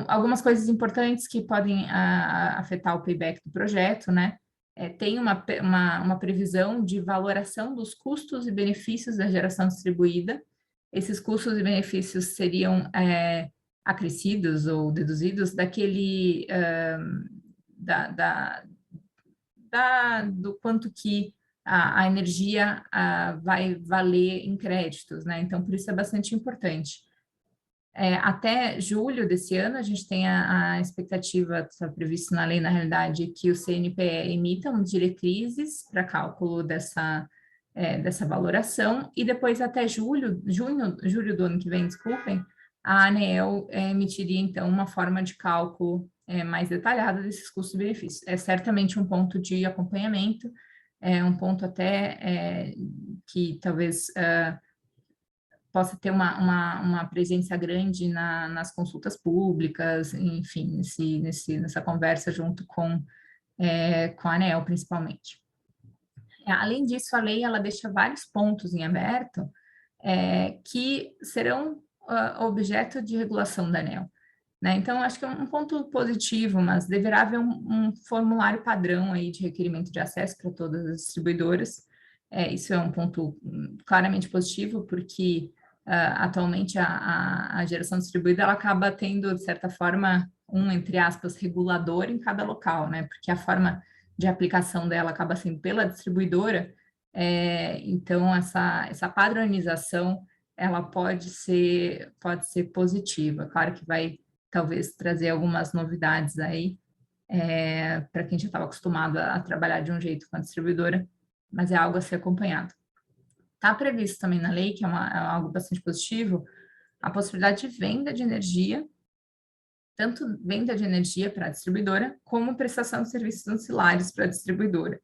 Algumas coisas importantes que podem afetar o payback do projeto, né? Tem uma previsão de valoração dos custos e benefícios da geração distribuída. Esses custos e benefícios seriam acrescidos ou deduzidos daquele do quanto que a energia vai valer em créditos, né? Então, por isso é bastante importante. Até julho desse ano, a gente tem a expectativa, está previsto na lei, na realidade, que o CNPE emita diretrizes para cálculo dessa valoração, e depois até julho do ano que vem, desculpem, a ANEEL emitiria, então, uma forma de cálculo mais detalhada desses custos-benefícios. É certamente um ponto de acompanhamento, um ponto até que talvez possa ter uma presença grande nas consultas públicas, enfim, nessa conversa junto com a ANEEL, principalmente. Além disso, a lei ela deixa vários pontos em aberto que serão objeto de regulação da ANEEL. Né? Então, acho que é um ponto positivo, mas deverá haver um formulário padrão aí de requerimento de acesso para todas as distribuidoras. Isso é um ponto claramente positivo, porque atualmente a geração distribuída ela acaba tendo, de certa forma, entre aspas, regulador em cada local, né? Porque a forma de aplicação dela acaba sendo pela distribuidora, então essa padronização ela pode ser positiva. Claro que vai talvez trazer algumas novidades aí para quem já estava acostumado a trabalhar de um jeito com a distribuidora, mas é algo a ser acompanhado. Está previsto também na lei, que é algo bastante positivo, a possibilidade de venda de energia, tanto venda de energia para a distribuidora, como prestação de serviços ancilares para a distribuidora.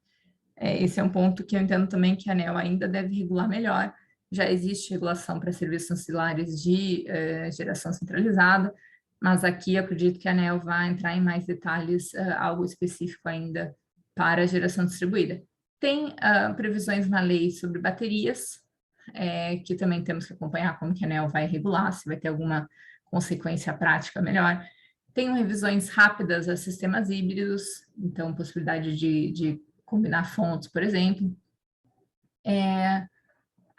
Esse é um ponto que eu entendo também que a ANEEL ainda deve regular melhor. Já existe regulação para serviços ancilares de geração centralizada, mas aqui eu acredito que a ANEEL vai entrar em mais detalhes, algo específico ainda para a geração distribuída. Tem previsões na lei sobre baterias, que também temos que acompanhar como que a ANEEL vai regular, se vai ter alguma consequência prática melhor. Tem revisões rápidas a sistemas híbridos, então possibilidade de combinar fontes, por exemplo.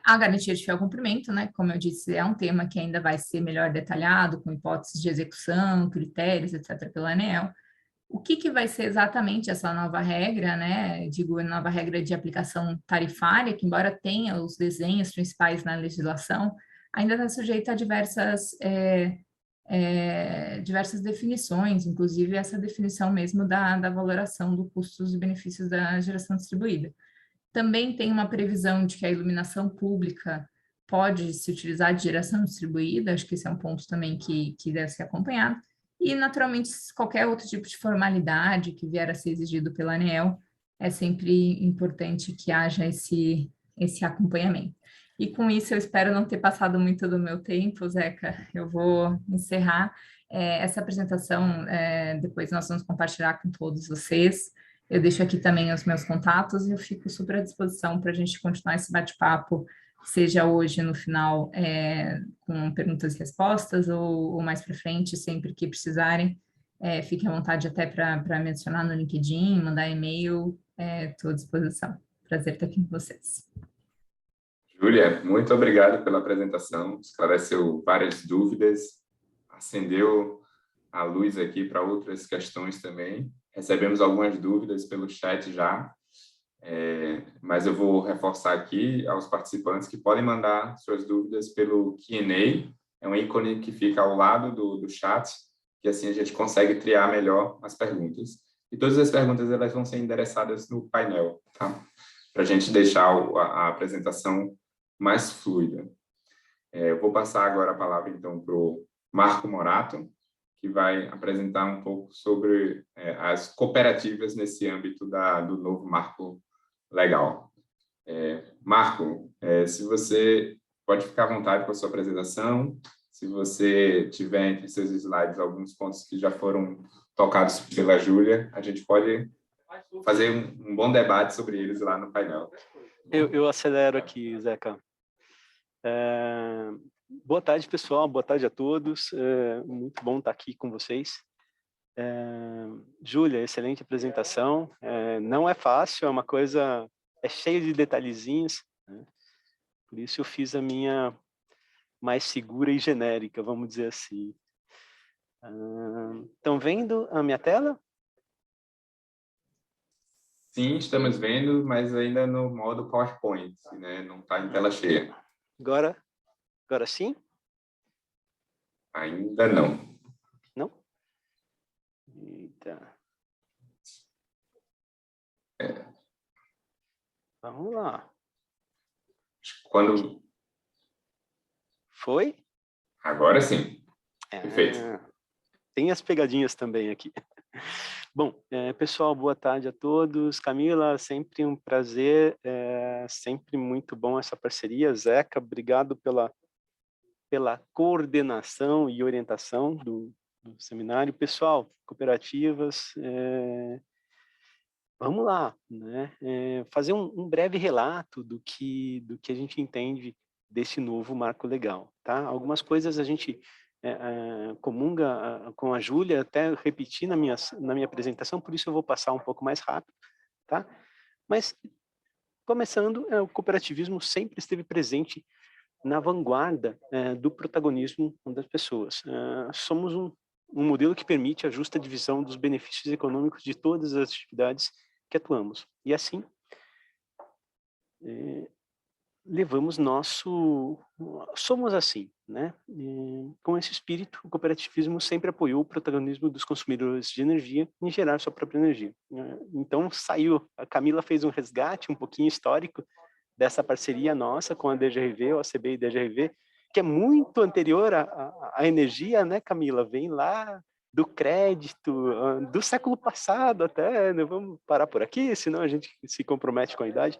A garantia de fiel cumprimento, né? Como eu disse, é um tema que ainda vai ser melhor detalhado, com hipóteses de execução, critérios, etc., pela ANEEL. O que vai ser exatamente essa nova regra, né? Digo, nova regra de aplicação tarifária, que embora tenha os desenhos principais na legislação, ainda está sujeita a diversas definições, inclusive essa definição mesmo da valoração do custos e benefícios da geração distribuída. Também tem uma previsão de que a iluminação pública pode se utilizar de geração distribuída, acho que esse é um ponto também que deve ser acompanhado, e naturalmente qualquer outro tipo de formalidade que vier a ser exigido pela ANEEL, é sempre importante que haja esse acompanhamento. E com isso eu espero não ter passado muito do meu tempo, Zeca, eu vou encerrar essa apresentação, depois nós vamos compartilhar com todos vocês. Eu deixo aqui também os meus contatos e eu fico super à disposição para a gente continuar esse bate-papo, seja hoje no final com perguntas e respostas ou mais para frente, sempre que precisarem. Fiquem à vontade até para mencionar no LinkedIn, mandar e-mail, estou à disposição. Prazer estar aqui com vocês. Júlia, muito obrigado pela apresentação, esclareceu várias dúvidas, acendeu a luz aqui para outras questões também. Recebemos algumas dúvidas pelo chat já, mas eu vou reforçar aqui aos participantes que podem mandar suas dúvidas pelo Q&A, é um ícone que fica ao lado do chat, que assim a gente consegue triar melhor as perguntas. E todas as perguntas elas vão ser endereçadas no painel, tá? Para a gente deixar a apresentação mais fluida. Eu vou passar agora a palavra, então, para o Marco Morato, que vai apresentar um pouco sobre as cooperativas nesse âmbito do novo marco legal. Marco, se você pode ficar à vontade com a sua apresentação, se você tiver entre seus slides alguns pontos que já foram tocados pela Júlia, a gente pode fazer um bom debate sobre eles lá no painel. Eu acelero aqui, Zeca. Boa tarde, pessoal. Boa tarde a todos. Muito bom estar aqui com vocês. Júlia, excelente apresentação. Não é fácil, é uma coisa... É cheio de detalhezinhos, né? Por isso eu fiz a minha mais segura e genérica, vamos dizer assim. Estão vendo a minha tela? Sim, estamos vendo, mas ainda no modo PowerPoint, né? Não está em tela cheia. Agora sim? Ainda não. Não? Eita. Vamos lá. Quando... Foi? Agora sim. Perfeito. Tem as pegadinhas também aqui. Bom, pessoal, boa tarde a todos. Camila, sempre um prazer, sempre muito bom essa parceria. Zeca, obrigado pela coordenação e orientação do seminário. Pessoal, cooperativas, vamos lá, né? Fazer um breve relato do que a gente entende desse novo marco legal, tá? Algumas coisas a gente comunga com a Júlia, até repetir na minha apresentação, por isso eu vou passar um pouco mais rápido, tá? Mas, começando, o cooperativismo sempre esteve presente na vanguarda do protagonismo das pessoas. Somos um modelo que permite a justa divisão dos benefícios econômicos de todas as atividades que atuamos. E assim, somos assim, né? Com esse espírito, o cooperativismo sempre apoiou o protagonismo dos consumidores de energia em gerar sua própria energia. Então, a Camila fez um resgate um pouquinho histórico dessa parceria nossa com a DGRV, o ACB e DGRV, que é muito anterior à energia, né, Camila? Vem lá do crédito, do século passado até, né? Vamos parar por aqui, senão a gente se compromete com a idade.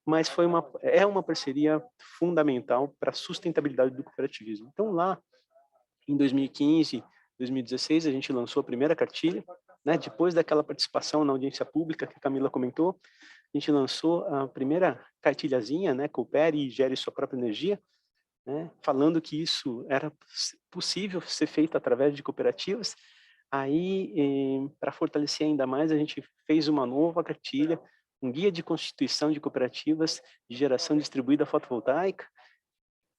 Mas é uma parceria fundamental para a sustentabilidade do cooperativismo. Então, lá em 2015, 2016, a gente lançou a primeira cartilha, né? Depois daquela participação na audiência pública que a Camila comentou, a gente lançou a primeira cartilhazinha, né? Coopere e gere sua própria energia, né? Falando que isso era possível ser feito através de cooperativas. Aí, para fortalecer ainda mais, a gente fez uma nova cartilha, um guia de constituição de cooperativas de geração distribuída fotovoltaica.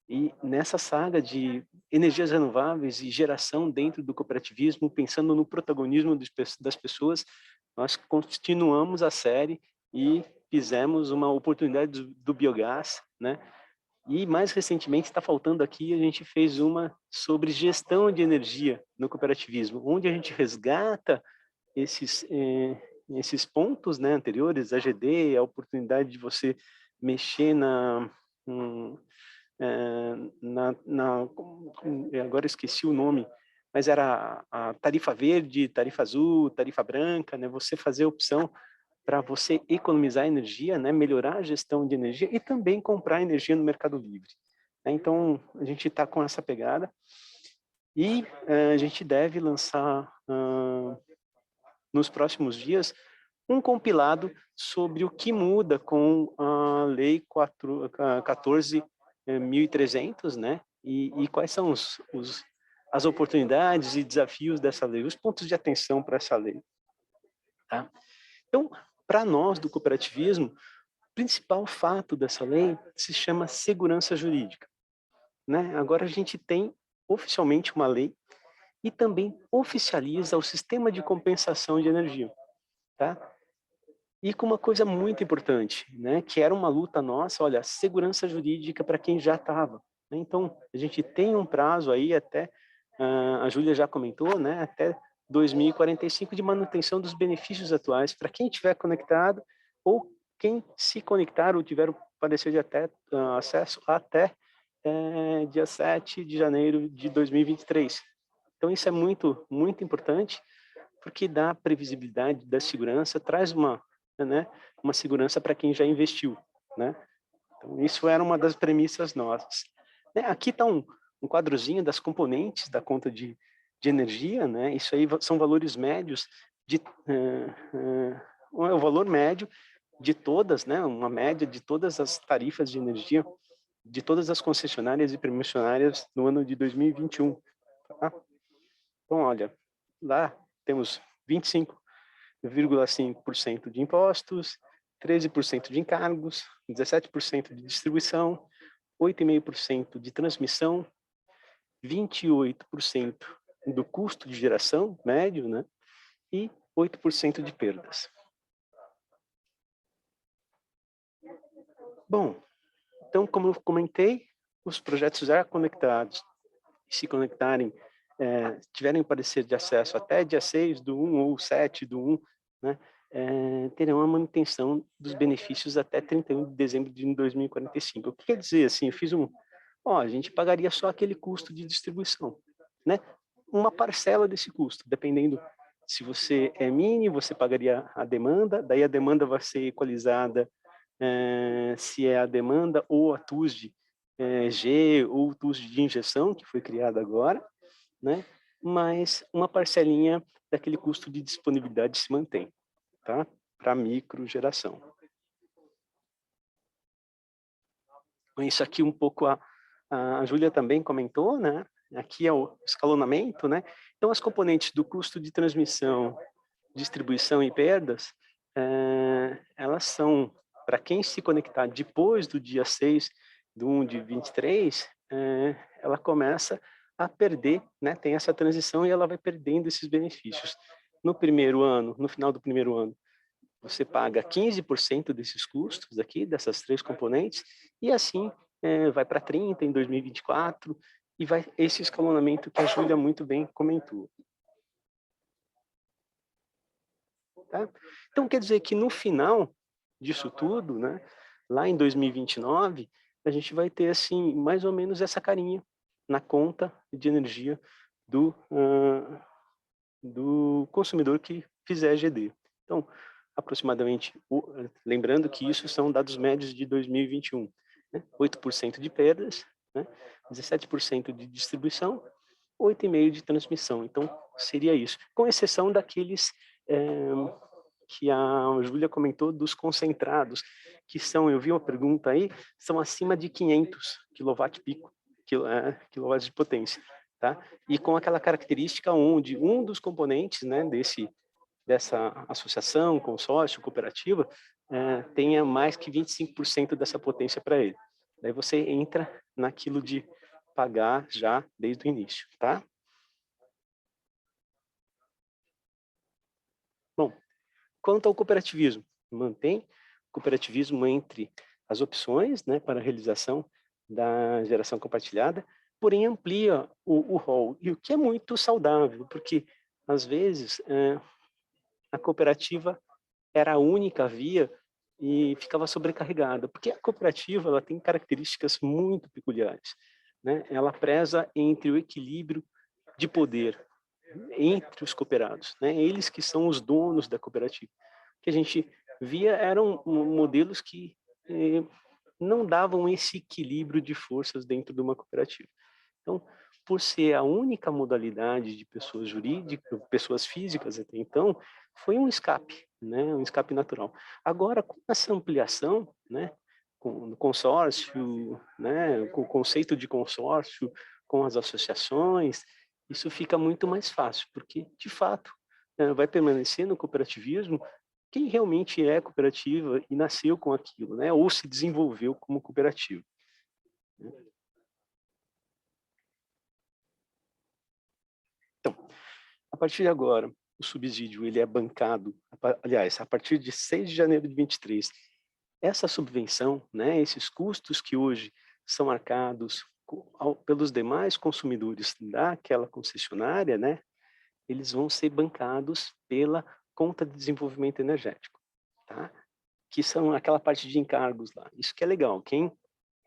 E nessa saga de energias renováveis e geração dentro do cooperativismo, pensando no protagonismo das pessoas, nós continuamos a série e fizemos uma oportunidade do biogás, né? E mais recentemente, está faltando aqui, a gente fez uma sobre gestão de energia no cooperativismo, onde a gente resgata esses pontos, né, anteriores, a GD, a oportunidade de você mexer agora esqueci o nome, mas era a tarifa verde, tarifa azul, tarifa branca, né? Você fazer a opção para você economizar energia, né? Melhorar a gestão de energia e também comprar energia no Mercado Livre. Então, a gente está com essa pegada e a gente deve lançar nos próximos dias um compilado sobre o que muda com a Lei 14.300, né? E quais são as oportunidades e desafios dessa lei, os pontos de atenção para essa lei. Tá? Então, para nós do cooperativismo, o principal fato dessa lei se chama segurança jurídica. Né? Agora a gente tem oficialmente uma lei e também oficializa o sistema de compensação de energia. Tá? E com uma coisa muito importante, né, que era uma luta nossa, olha, segurança jurídica para quem já estava. Né? Então, a gente tem um prazo aí até, a Júlia já comentou, né, até 2045 de manutenção dos benefícios atuais para quem estiver conectado ou quem se conectar ou tiver o parecer de acesso até dia 7 de janeiro de 2023. Então, isso é muito, muito importante, porque dá previsibilidade da segurança, traz uma segurança para quem já investiu, né? Então, isso era uma das premissas nossas. Aqui está um quadrozinho das componentes da conta de energia, né? Isso aí são valores médios o valor médio de todas, né? Uma média de todas as tarifas de energia de todas as concessionárias e permissionárias no ano de 2021. Tá? Então, olha, lá temos 25,5% de impostos, 13% de encargos, 17% de distribuição, 8,5% de transmissão, 28% do custo de geração médio, né? E 8% de perdas. Bom, então, como eu comentei, os projetos já conectados, se conectarem, tiverem parecer de acesso até dia 6 do 1 ou 7 do 1, né, terão a manutenção dos benefícios até 31 de dezembro de 2045. O que quer dizer, assim, eu fiz a gente pagaria só aquele custo de distribuição, né? Uma parcela desse custo, dependendo se você é mini, você pagaria a demanda, daí a demanda vai ser equalizada se é a demanda ou a TUSD G ou TUSD de injeção, que foi criada agora, né? Mas uma parcelinha daquele custo de disponibilidade se mantém, tá? Para microgeração. Isso aqui um pouco a Júlia também comentou, né? Aqui é o escalonamento, né? Então, as componentes do custo de transmissão, distribuição e perdas, elas são, para quem se conectar depois do dia 6 de 1 de 23, ela começa a perder, né? Tem essa transição e ela vai perdendo esses benefícios. No primeiro ano, no final do primeiro ano, você paga 15% desses custos aqui, dessas 3 componentes, e assim vai para 30% em 2024, e vai esse escalonamento que a Júlia muito bem comentou. Tá? Então, quer dizer que no final disso tudo, né, lá em 2029, a gente vai ter assim, mais ou menos essa carinha na conta de energia do consumidor que fizer GD. Então, aproximadamente, lembrando que isso são dados médios de 2021, né? 8% de perdas, né? 17% de distribuição, 8,5% de transmissão. Então, seria isso. Com exceção daqueles que a Júlia comentou, dos concentrados, que são, eu vi uma pergunta aí, são acima de 500 kW-pico, quilowatts de potência. Tá? E com aquela característica onde um dos componentes, né, dessa associação, consórcio, cooperativa, tenha mais que 25% dessa potência para ele. Daí você entra naquilo de pagar já desde o início, tá? Bom, quanto ao cooperativismo, mantém cooperativismo entre as opções, né, para a realização da geração compartilhada, porém amplia o rol, e o que é muito saudável, porque às vezes a cooperativa era a única via e ficava sobrecarregada, porque a cooperativa ela tem características muito peculiares, né? Ela preza entre o equilíbrio de poder entre os cooperados, né? Eles que são os donos da cooperativa. O que a gente via eram modelos que não davam esse equilíbrio de forças dentro de uma cooperativa. Então, por ser a única modalidade de pessoas jurídicas, pessoas físicas até então, foi um escape, né? Um escape natural. Agora, com essa ampliação, né? Com o consórcio, né? Com o conceito de consórcio, com as associações, isso fica muito mais fácil, porque, de fato, vai permanecer no cooperativismo quem realmente é cooperativa e nasceu com aquilo, né? Ou se desenvolveu como cooperativa. Então, a partir de agora, o subsídio ele é bancado, aliás, a partir de 6 de janeiro de 23, essa subvenção, né, esses custos que hoje são arcados pelos demais consumidores daquela concessionária, né, eles vão ser bancados pela conta de desenvolvimento energético, tá? Que são aquela parte de encargos lá. Isso que é legal. Quem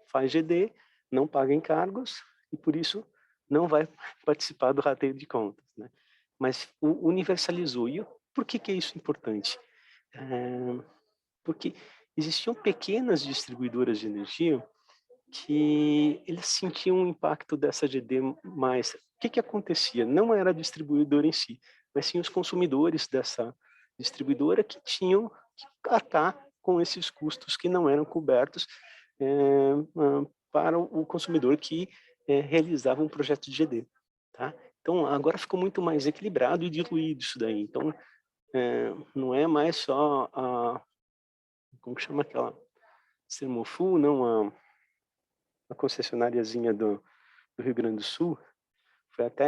faz GD não paga encargos e por isso não vai participar do rateio de contas, né? Mas universalizou. E por que é isso importante? Porque existiam pequenas distribuidoras de energia que eles sentiam o impacto dessa GD mais. O que acontecia? Não era a distribuidora em si, mas sim os consumidores dessa distribuidora que tinham que arcar com esses custos que não eram cobertos para o consumidor que realizava um projeto de GD. Tá? Então, agora ficou muito mais equilibrado e diluído isso daí. Então, não é mais só a... Como que chama aquela? Sermofu, não a concessionáriazinha do Rio Grande do Sul,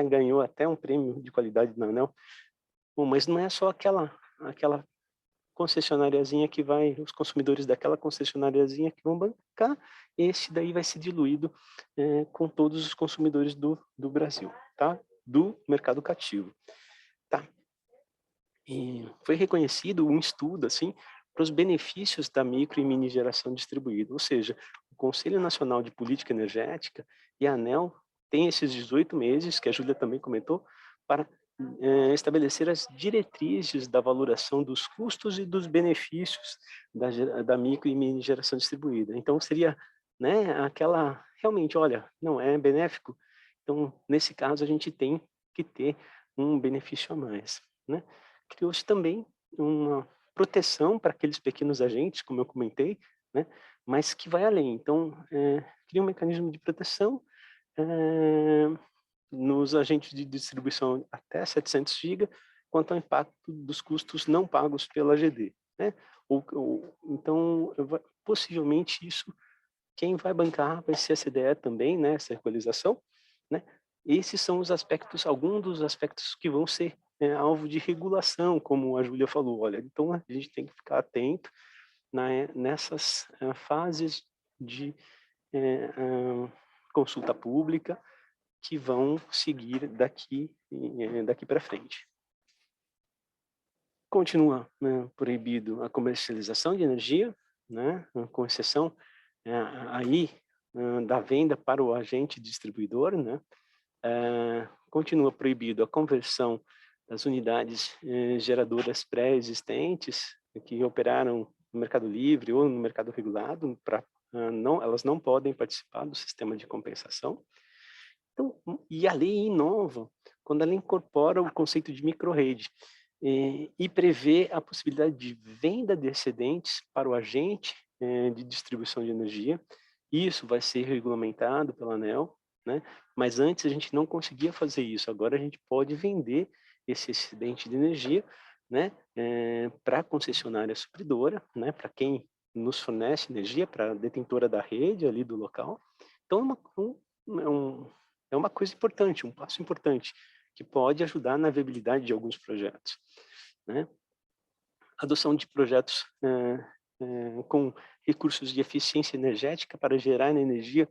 ganhou até um prêmio de qualidade na ANEEL. Bom, mas não é só aquela concessionariazinha que vai, os consumidores daquela concessionariazinha que vão bancar, esse daí vai ser diluído com todos os consumidores do Brasil, tá? Do mercado cativo, tá? E foi reconhecido um estudo, assim, para os benefícios da micro e mini geração distribuída, ou seja, o Conselho Nacional de Política Energética e a ANEEL têm esses 18 meses, que a Júlia também comentou, para estabelecer as diretrizes da valoração dos custos e dos benefícios da micro e mini geração distribuída. Então, seria, né, aquela, realmente, olha, não é benéfico, então, nesse caso, a gente tem que ter um benefício a mais, né? Criou-se também uma proteção para aqueles pequenos agentes, como eu comentei, né, mas que vai além. Então, cria um mecanismo de proteção nos agentes de distribuição até 700 GB, quanto ao impacto dos custos não pagos pela GD, né? Então, possivelmente isso, quem vai bancar vai ser a CDE também, né, essa equalização, né? Esses são os aspectos, alguns dos aspectos que vão ser alvo de regulação, como a Júlia falou. Olha, então a gente tem que ficar atento nessas fases de consulta pública que vão seguir daqui para frente. Continua, né, proibido a comercialização de energia, né, com exceção aí da venda para o agente distribuidor, né. Continua proibido a conversão das unidades geradoras pré-existentes que operaram no mercado livre ou no mercado regulado, elas não podem participar do sistema de compensação. Então, e a lei inova quando ela incorpora o conceito de microrrede e prevê a possibilidade de venda de excedentes para o agente de distribuição de energia. Isso vai ser regulamentado pela ANEEL, né? Mas antes a gente não conseguia fazer isso. Agora a gente pode vender esse excedente de energia, né, para a concessionária supridora, né, para quem nos fornece energia, para a detentora da rede ali do local. Então é uma coisa importante, um passo importante, que pode ajudar na viabilidade de alguns projetos, né? Adoção de projetos com recursos de eficiência energética para gerar energia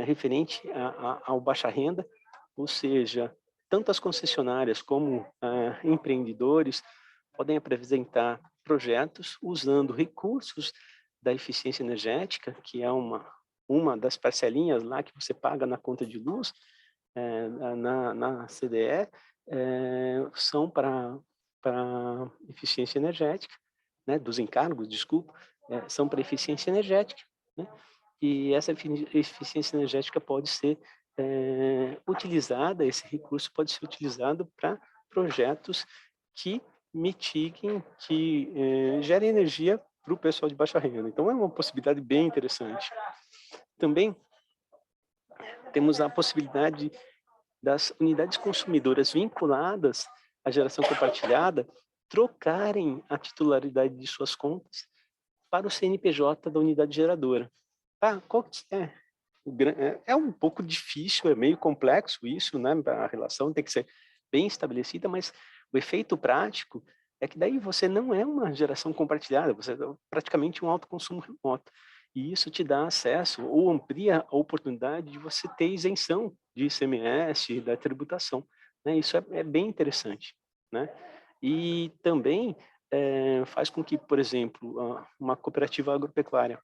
referente ao baixa renda, ou seja, tanto as concessionárias como empreendedores podem apresentar projetos usando recursos da eficiência energética, que é uma das parcelinhas lá que você paga na conta de luz, na CDE, são para eficiência energética, né, dos encargos, desculpa, são para eficiência energética, né, e essa eficiência energética pode ser utilizada, esse recurso pode ser utilizado para projetos que mitiguem, que gerem energia para o pessoal de baixa renda. Então, é uma possibilidade bem interessante. Também temos a possibilidade das unidades consumidoras vinculadas à geração compartilhada trocarem a titularidade de suas contas para o CNPJ da unidade geradora. Tá? Qual que é? É um pouco difícil, é meio complexo isso, né? A relação tem que ser bem estabelecida, mas o efeito prático é que daí você não é uma geração compartilhada, você é praticamente um autoconsumo remoto. E isso te dá acesso ou amplia a oportunidade de você ter isenção de ICMS, da tributação, né? Isso é bem interessante, né? E também faz com que, por exemplo, uma cooperativa agropecuária,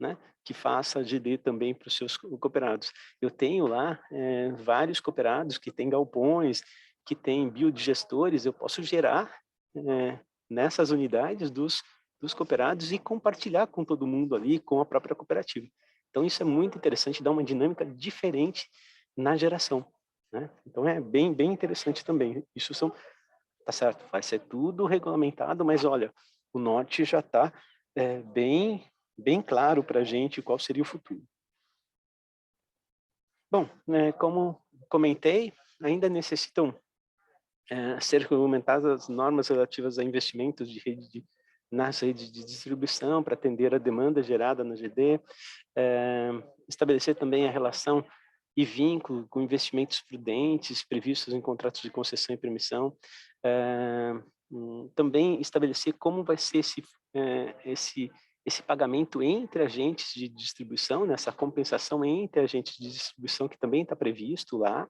né, que faça GD também para os seus cooperados. Eu tenho lá vários cooperados que têm galpões, que têm biodigestores, eu posso gerar nessas unidades dos cooperados e compartilhar com todo mundo ali, com a própria cooperativa. Então, isso é muito interessante, dá uma dinâmica diferente na geração, né? Então, é bem interessante também. Isso tá certo, vai ser tudo regulamentado, mas olha, o norte já está bem claro para a gente qual seria o futuro. Bom, como comentei, ainda necessitam ser regulamentadas as normas relativas a investimentos nas redes de distribuição para atender a demanda gerada na GD, estabelecer também a relação e vínculo com investimentos prudentes previstos em contratos de concessão e permissão. Também estabelecer como vai ser esse pagamento entre agentes de distribuição, nessa compensação entre agentes de distribuição que também está previsto lá,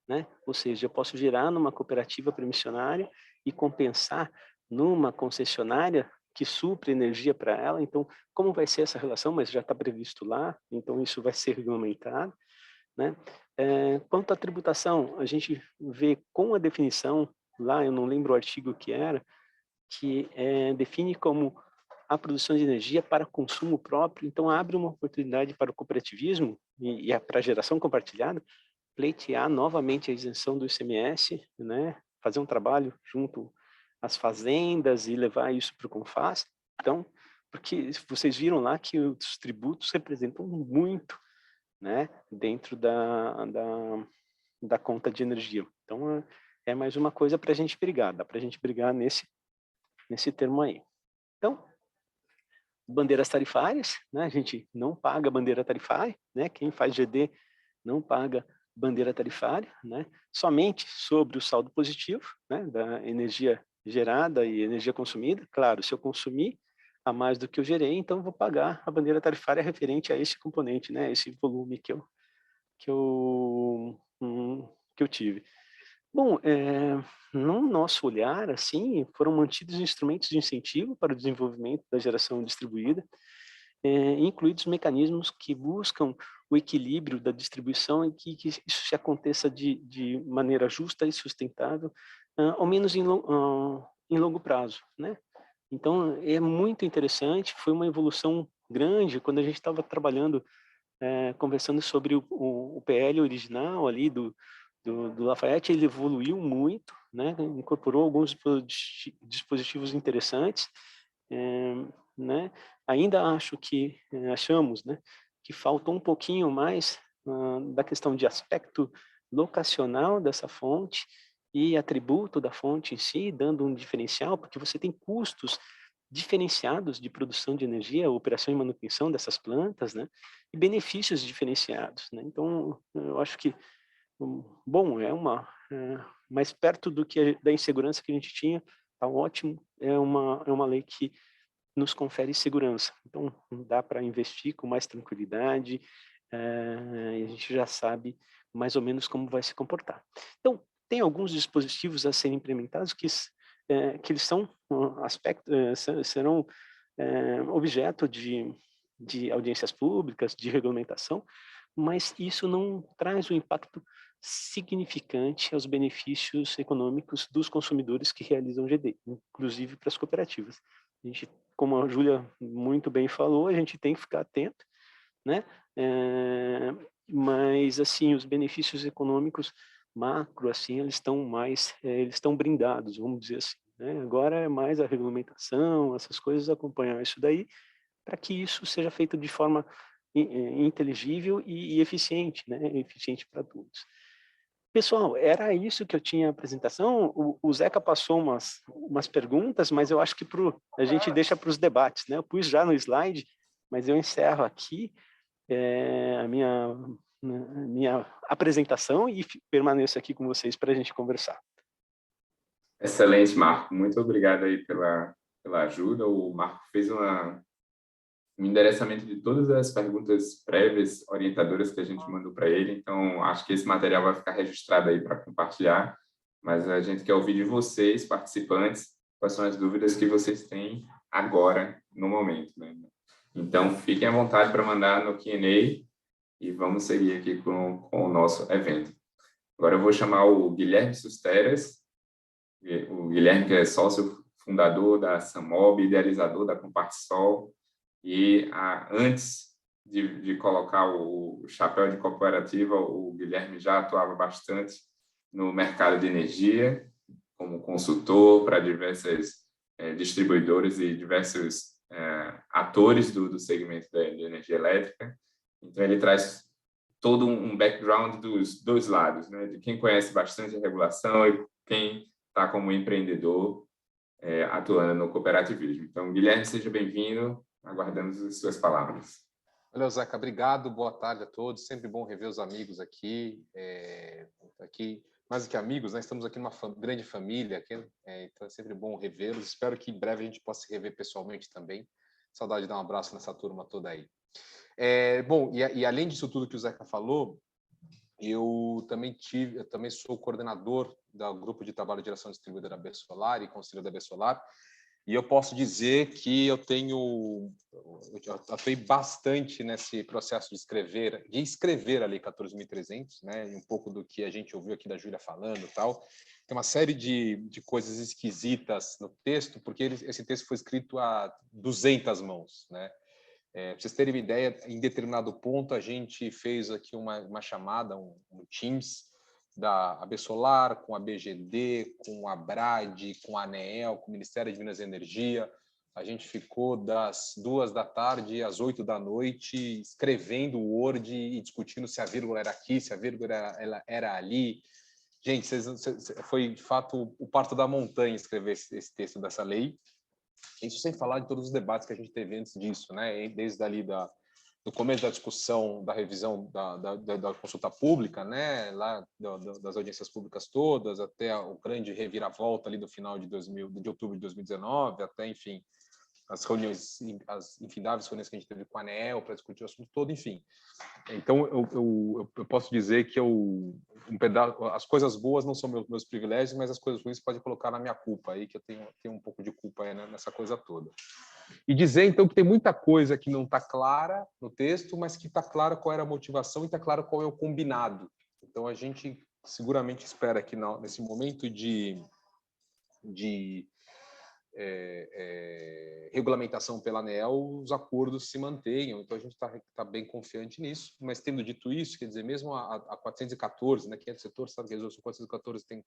né? Ou seja, eu posso gerar numa cooperativa permissionária e compensar numa concessionária que supre energia para ela. Então, como vai ser essa relação? Mas já está previsto lá, então isso vai ser regulamentado, né? Quanto à tributação, a gente vê com a definição, lá eu não lembro o artigo que era, que define como a produção de energia para consumo próprio, então abre uma oportunidade para o cooperativismo e para a geração compartilhada, pleitear novamente a isenção do ICMS, né? Fazer um trabalho junto às fazendas e levar isso para o CONFAS. Então, porque vocês viram lá que os tributos representam muito, né, dentro da conta de energia. Então, é mais uma coisa para a gente brigar, dá para a gente brigar nesse termo aí. Então, bandeiras tarifárias, né, a gente não paga bandeira tarifária, né, quem faz GD não paga bandeira tarifária, né, somente sobre o saldo positivo, né, da energia gerada e energia consumida. Claro, se eu consumir a mais do que eu gerei, então eu vou pagar a bandeira tarifária referente a esse componente, né, esse volume que eu tive. Bom, no nosso olhar, assim, foram mantidos instrumentos de incentivo para o desenvolvimento da geração distribuída, incluídos mecanismos que buscam o equilíbrio da distribuição e que isso se aconteça de maneira justa e sustentável, ao menos em longo prazo, né? Então, é muito interessante, foi uma evolução grande quando a gente estava trabalhando, conversando sobre o PL original ali do Lafayette. Ele evoluiu muito, né? Incorporou alguns dispositivos interessantes, né? Ainda achamos, né, que faltou um pouquinho mais da questão de aspecto locacional dessa fonte e atributo da fonte em si, dando um diferencial, porque você tem custos diferenciados de produção de energia, operação e manutenção dessas plantas, né, e benefícios diferenciados, né? Então, eu acho que, bom, mais perto da insegurança que a gente tinha, tá ótimo, é uma lei que nos confere segurança. Então, dá para investir com mais tranquilidade, e a gente já sabe mais ou menos como vai se comportar. Então, tem alguns dispositivos a serem implementados que eles são serão objeto de audiências públicas, de regulamentação, mas isso não traz um impacto significante aos benefícios econômicos dos consumidores que realizam GD, inclusive para as cooperativas. A gente, como a Júlia muito bem falou, a gente tem que ficar atento, né? Mas, assim, os benefícios econômicos macro, assim, eles estão brindados, vamos dizer assim, né? Agora é mais a regulamentação, essas coisas, acompanhar isso daí, para que isso seja feito de forma inteligível e eficiente, né? Eficiente para todos. Pessoal, era isso que eu tinha a apresentação. O Zeca passou umas perguntas, mas eu acho que a gente deixa para os debates, né? Eu pus já no slide, mas eu encerro aqui a minha apresentação e permaneço aqui com vocês para a gente conversar. Excelente, Marco. Muito obrigado aí pela ajuda. O Marco fez um endereçamento de todas as perguntas prévias, orientadoras que a gente mandou para ele. Então, acho que esse material vai ficar registrado aí para compartilhar, mas a gente quer ouvir de vocês, participantes, quais são as dúvidas que vocês têm agora, no momento, né? Então, fiquem à vontade para mandar no Q&A e vamos seguir aqui com o nosso evento. Agora eu vou chamar o Guilherme Susteres, o Guilherme que é sócio fundador da Samob, idealizador da Compartsol, e antes de colocar o chapéu de cooperativa, o Guilherme já atuava bastante no mercado de energia, como consultor para diversas distribuidoras e diversos atores do segmento de energia elétrica. Então, ele traz todo um background dos dois lados, né? De quem conhece bastante a regulação e quem está como empreendedor atuando no cooperativismo. Então, Guilherme, seja bem-vindo. Aguardamos as suas palavras. Valeu, Zeca, obrigado, boa tarde a todos, sempre bom rever os amigos aqui, mais do que amigos, né? Estamos aqui numa grande família, aqui, então é sempre bom revê-los, espero que em breve a gente possa se rever pessoalmente também, saudade de dar um abraço nessa turma toda aí. Bom, e além disso tudo que o Zeca falou, eu também sou coordenador do grupo de trabalho de geração distribuída da Bersolar e conselho da Bersolar, e eu posso dizer que eu atuei bastante nesse processo de escrever ali 14.300, né? E um pouco do que a gente ouviu aqui da Júlia falando e tal. Tem uma série de coisas esquisitas no texto, porque esse texto foi escrito a 200 mãos, né? Para vocês terem uma ideia, em determinado ponto a gente fez aqui uma chamada, um Teams, da Absolar, com a BGD, com a BRAD, com a ANEEL, com o Ministério de Minas e Energia. A gente ficou das 2 da tarde às 8 da noite escrevendo o Word e discutindo se a vírgula era aqui, se a vírgula era ali. Gente, foi de fato o parto da montanha escrever esse texto dessa lei. Isso sem falar de todos os debates que a gente teve antes disso, né? Desde ali do começo da discussão da revisão da consulta pública, né, lá das audiências públicas todas, até o grande reviravolta ali do final de outubro de 2019, até, enfim, as infindáveis reuniões que a gente teve com a ANEEL para discutir o assunto todo, enfim. Então, eu posso dizer que as coisas boas não são meus privilégios, mas as coisas ruins pode colocar na minha culpa aí, que eu tenho um pouco de culpa aí, né, nessa coisa toda. E dizer, então, que tem muita coisa que não está clara no texto, mas que está clara qual era a motivação e está claro qual é o combinado. Então, a gente seguramente espera que nesse momento de regulamentação pela ANEEL, os acordos se mantenham. Então, a gente está bem confiante nisso. Mas, tendo dito isso, quer dizer, mesmo a 414, né, que é do setor, sabe que a resolução 414 tem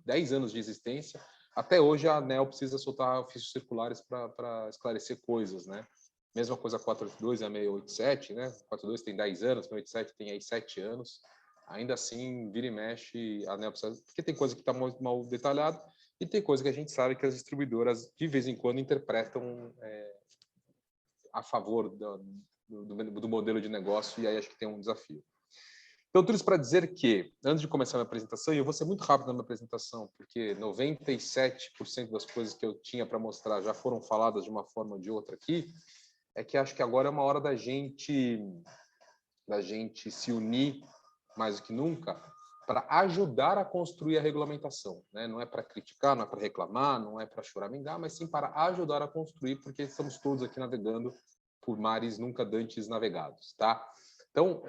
10 anos de existência, até hoje a ANEEL precisa soltar ofícios circulares para esclarecer coisas, né? Mesma coisa a 482 e a 687, né? 482 tem 10 anos, 687 tem aí 7 anos. Ainda assim, vira e mexe, a ANEEL precisa... Porque tem coisa que está mal detalhada e tem coisa que a gente sabe que as distribuidoras, de vez em quando, interpretam a favor do modelo de negócio, e aí acho que tem um desafio. Então, tudo isso para dizer que, antes de começar a minha apresentação, e eu vou ser muito rápido na minha apresentação, porque 97% das coisas que eu tinha para mostrar já foram faladas de uma forma ou de outra aqui, é que acho que agora é uma hora da gente se unir mais do que nunca para ajudar a construir a regulamentação, né? Não é para criticar, não é para reclamar, não é para choramingar, mas sim para ajudar a construir, porque estamos todos aqui navegando por mares nunca dantes navegados, tá? Então,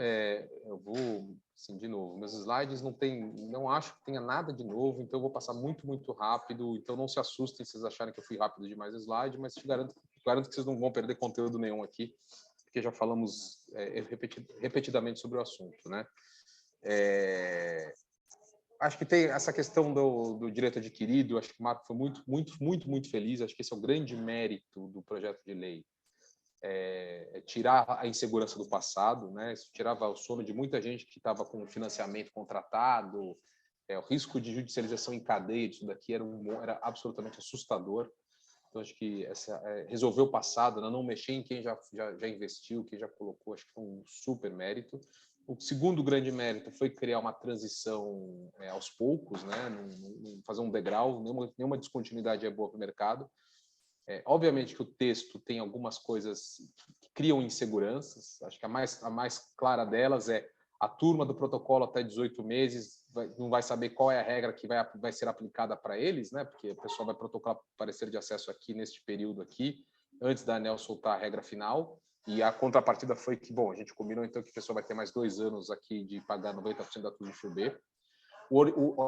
eu vou, assim, de novo, meus slides não acho que tenha nada de novo, então eu vou passar muito, muito rápido, então não se assustem se vocês acharem que eu fui rápido demais no slide, mas te garanto que vocês não vão perder conteúdo nenhum aqui, porque já falamos repetidamente sobre o assunto, né? Acho que tem essa questão do direito adquirido, acho que o Marco foi muito, muito, muito, muito feliz, acho que esse é o grande mérito do projeto de lei, tirar a insegurança do passado, né? Isso tirava o sono de muita gente que estava com financiamento contratado, o risco de judicialização em cadeia disso daqui era absolutamente assustador. Então, acho que resolver o passado, não mexer em quem já investiu, quem já colocou, acho que foi um super mérito. O segundo grande mérito foi criar uma transição aos poucos, né? Não fazer um degrau, nenhuma descontinuidade é boa para o mercado. Obviamente que o texto tem algumas coisas que criam inseguranças. Acho que a mais clara delas é a turma do protocolo até 18 meses não vai saber qual é a regra que vai ser aplicada para eles, né? Porque o pessoal vai protocolar parecer de acesso aqui neste período aqui, antes da ANEEL soltar a regra final. E a contrapartida foi que, bom, a gente combinou então que o pessoal vai ter mais 2 anos aqui de pagar 90% da TUS de FUB.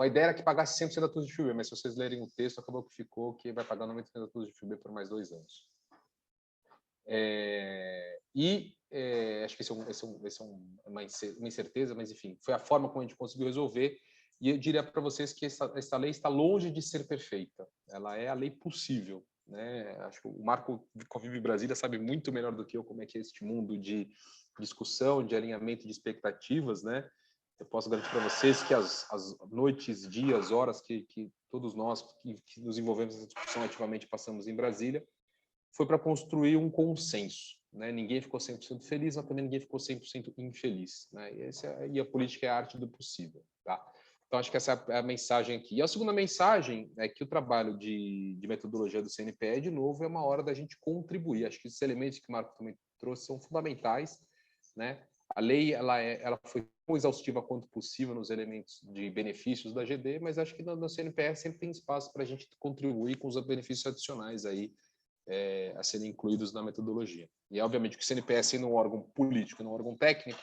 A ideia era que pagasse 100% da TUS de FUB, mas se vocês lerem o texto, acabou que ficou que vai pagar 90% da TUS de FUB por mais 2 anos. Acho que esse é uma incerteza, mas enfim, foi a forma como a gente conseguiu resolver. E eu diria para vocês que essa lei está longe de ser perfeita. Ela é a lei possível, né? Acho que o Marco convive em Brasília, sabe muito melhor do que eu como é que é este mundo de discussão, de alinhamento de expectativas, né? Eu posso garantir para vocês que as noites, dias, horas que todos nós que nos envolvemos nessa discussão ativamente passamos em Brasília foi para construir um consenso, né? Ninguém ficou 100% feliz, mas também ninguém ficou 100% infeliz, né? E a política é a arte do possível, tá? Então, acho que essa é a mensagem aqui. E a segunda mensagem é que o trabalho de metodologia do CNPE, de novo, é uma hora da gente contribuir. Acho que esses elementos que o Marco também trouxe são fundamentais, né? A lei ela foi tão exaustiva quanto possível nos elementos de benefícios da GD, mas acho que no CNPE sempre tem espaço para a gente contribuir com os benefícios adicionais aí a serem incluídos na metodologia. E, obviamente, que o CNPE, sendo um órgão político, não um órgão técnico,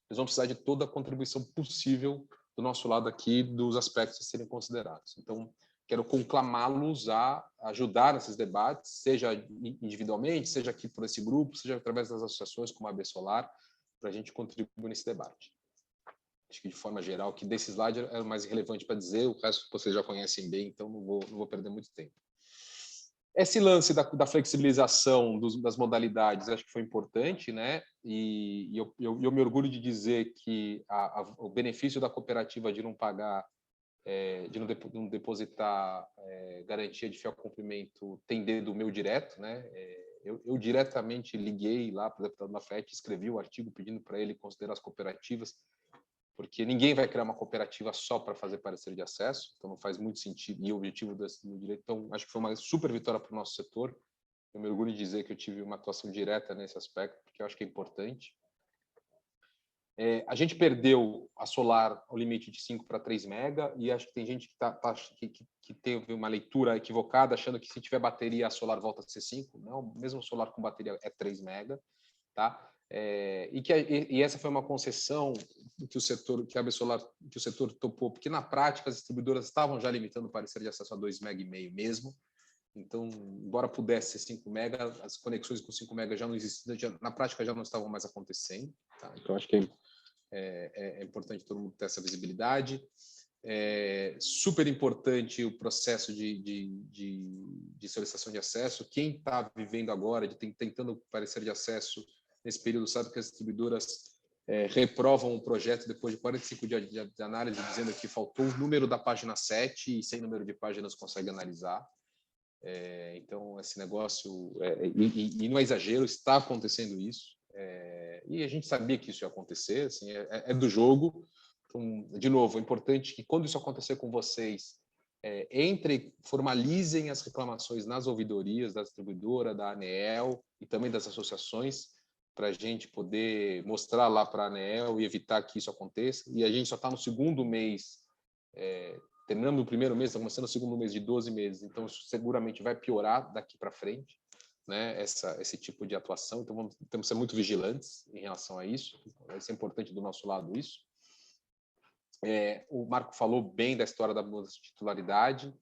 eles vão precisar de toda a contribuição possível do nosso lado aqui, dos aspectos a serem considerados. Então, quero conclamá-los a ajudar nesses debates, seja individualmente, seja aqui por esse grupo, seja através das associações como a AB Solar, para a gente contribuir nesse debate. Acho que, de forma geral, que desse slide é o mais relevante para dizer, o resto vocês já conhecem bem, então não vou perder muito tempo. Esse lance da flexibilização das modalidades acho que foi importante, né? E eu me orgulho de dizer que o benefício da cooperativa de não pagar, de não depositar garantia de fiel cumprimento tem dedo meu direto, né? Eu diretamente liguei lá para o deputado Lafayette, escrevi o artigo pedindo para ele considerar as cooperativas, porque ninguém vai criar uma cooperativa só para fazer parecer de acesso, então não faz muito sentido, e o objetivo do direito, então acho que foi uma super vitória para o nosso setor. Eu me orgulho de dizer que eu tive uma atuação direta nesse aspecto, porque eu acho que é importante. A gente perdeu a Solar ao limite de 5 para 3 mega, e acho que tem gente que teve uma leitura equivocada, achando que se tiver bateria a Solar volta a ser 5. Não, mesmo Solar com bateria é 3 mega, tá? E essa foi uma concessão que o setor, que a AB Solar, que o setor topou, porque na prática as distribuidoras estavam já limitando o parecer de acesso a 2,5 MB mesmo. Então, embora pudesse ser 5 MB, as conexões com 5 MB já não existiam, na prática já não estavam mais acontecendo. Tá? Então, acho que é importante todo mundo ter essa visibilidade. Super importante o processo de solicitação de acesso. Quem está vivendo agora, tentando parecer de acesso nesse período, sabe que as distribuidoras reprovam o projeto depois de 45 dias de análise, dizendo que faltou o número da página 7 e sem número de páginas consegue analisar. Então, esse negócio, e não é exagero, está acontecendo isso. E a gente sabia que isso ia acontecer, assim, é do jogo. Então, de novo, é importante que quando isso acontecer com vocês, formalizem as reclamações nas ouvidorias da distribuidora, da ANEEL e também das associações, para a gente poder mostrar lá para a ANEEL e evitar que isso aconteça. E a gente só está no segundo mês, terminando o primeiro mês, está começando o segundo mês de 12 meses, então isso seguramente vai piorar daqui para frente, né, esse tipo de atuação. Então temos que ser muito vigilantes em relação a isso. Vai ser importante do nosso lado isso. O Marco falou bem da história da mudança de titularidade,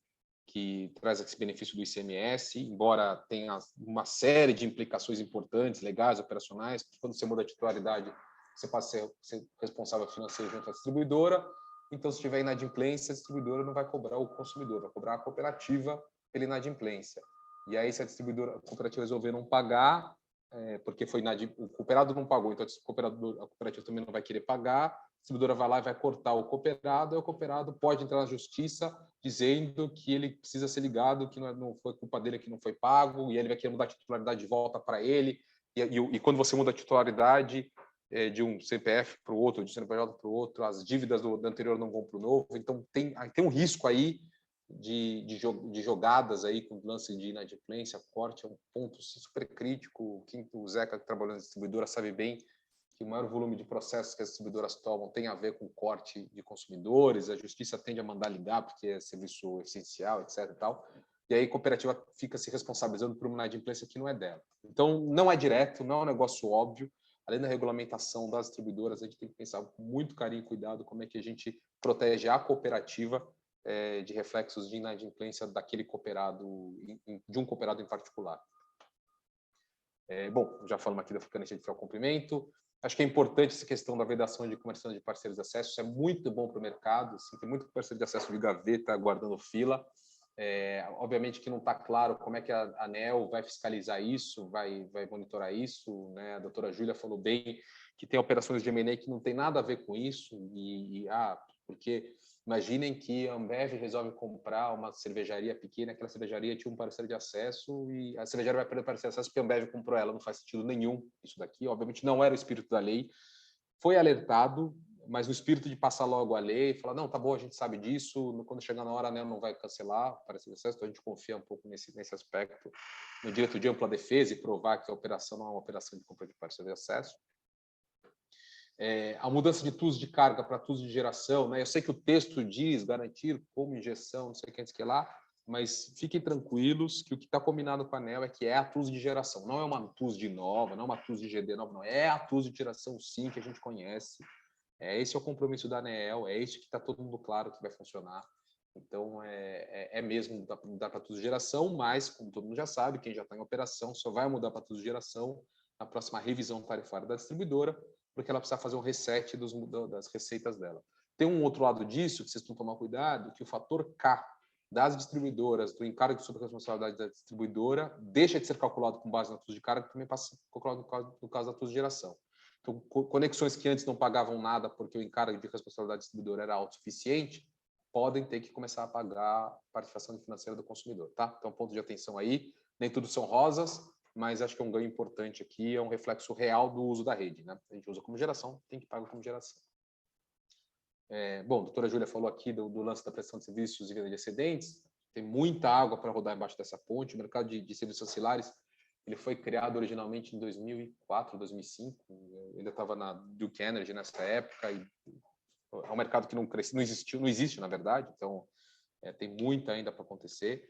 que traz esse benefício do ICMS, embora tenha uma série de implicações importantes, legais, operacionais, porque quando você muda a titularidade, você passa a ser responsável financeiro junto à distribuidora. Então, se tiver inadimplência, a distribuidora não vai cobrar o consumidor, vai cobrar a cooperativa pela inadimplência. E aí, se a cooperativa resolver não pagar, porque o cooperado não pagou, então a cooperativa também não vai querer pagar, a distribuidora vai lá e vai cortar o cooperado, e o cooperado pode entrar na justiça dizendo que ele precisa ser ligado, que não foi culpa dele que não foi pago, e ele vai querer mudar a titularidade de volta para ele. E quando você muda a titularidade de um CPF para o outro, de um CNPJ para o outro, as dívidas do anterior não vão para o novo. Então, tem um risco aí de jogadas aí com lance de inadimplência, corte, é um ponto super crítico. O Zeca, que trabalhou na distribuidora, sabe bem que o maior volume de processos que as distribuidoras tomam tem a ver com corte de consumidores, a justiça tende a mandar ligar porque é serviço essencial, etc. E tal. E aí a cooperativa fica se responsabilizando por uma inadimplência que não é dela. Então, não é direto, não é um negócio óbvio. Além da regulamentação das distribuidoras, a gente tem que pensar com muito carinho e cuidado como é que a gente protege a cooperativa de reflexos de inadimplência daquele cooperado, de um cooperado em particular. Bom, já falamos aqui da frequência de fiel cumprimento. Acho que é importante essa questão da vedação de comerciantes de parceiros de acesso. Isso é muito bom para o mercado. Assim, tem muito parceiro de acesso de gaveta aguardando fila. Obviamente que não está claro como é que a ANEEL vai fiscalizar isso, vai monitorar isso, né? A doutora Júlia falou bem que tem operações de M&A que não tem nada a ver com isso, Porque imaginem que a Ambev resolve comprar uma cervejaria pequena, aquela cervejaria tinha um parceiro de acesso e a cervejaria vai perder o parceiro de acesso porque a Ambev comprou ela, não faz sentido nenhum isso daqui. Obviamente não era o espírito da lei, foi alertado, mas no espírito de passar logo a lei, falar, não, tá bom, a gente sabe disso, quando chegar na hora, né, não vai cancelar o parceiro de acesso, então a gente confia um pouco nesse aspecto, no direito de ampla defesa e provar que a operação não é uma operação de compra de parceiro de acesso. A mudança de tools de carga para tools de geração, né? Eu sei que o texto diz garantir como injeção, não sei o que lá, mas fiquem tranquilos que o que está combinado com a ANEEL é que é a tools de geração, não é uma tools de nova, não é uma tools de GD nova, não, é a tools de geração sim que a gente conhece. Esse é o compromisso da ANEEL, é isso que está todo mundo claro que vai funcionar. Então, mesmo mudar para tools de geração, mas, como todo mundo já sabe, quem já está em operação só vai mudar para tools de geração na próxima revisão tarifária da distribuidora, porque ela precisa fazer um reset das receitas dela. Tem um outro lado disso, que vocês precisam tomar cuidado, que o fator K das distribuidoras, do encargo sobre a responsabilidade da distribuidora, deixa de ser calculado com base na TUS de carga, também passa a ser calculado no caso da TUS de geração. Então, conexões que antes não pagavam nada porque o encargo de responsabilidade da distribuidora era autossuficiente, podem ter que começar a pagar a participação financeira do consumidor, tá? Então, ponto de atenção aí, nem tudo são rosas, mas acho que é um ganho importante aqui, é um reflexo real do uso da rede, né? A gente usa como geração, tem que pagar como geração. Bom, a doutora Júlia falou aqui do lance da prestação de serviços e venda de excedentes, tem muita água para rodar embaixo dessa ponte, o mercado de serviços ancilares, ele foi criado originalmente em 2004, 2005, eu ainda estava na Duke Energy nessa época, e é um mercado que não existe, na verdade, então tem muita ainda para acontecer.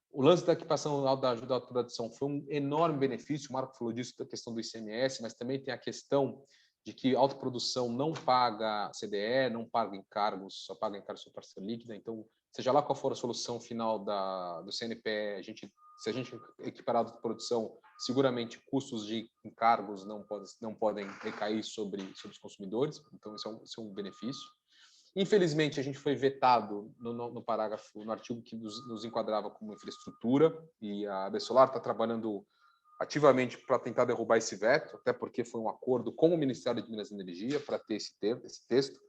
O lance da equipação da ajuda à produção foi um enorme benefício, o Marco falou disso, da questão do ICMS, mas também tem a questão de que a autoprodução não paga CDE, não paga encargos, só paga encargos sobre parcela líquida, então, seja lá qual for a solução final do CNPE, se a gente equiparar a autoprodução, seguramente custos de encargos não podem recair sobre os consumidores, então isso é um benefício. Infelizmente, a gente foi vetado no parágrafo, no artigo que nos enquadrava como infraestrutura, e a Absolar está trabalhando ativamente para tentar derrubar esse veto, até porque foi um acordo com o Ministério de Minas e Energia para ter esse texto.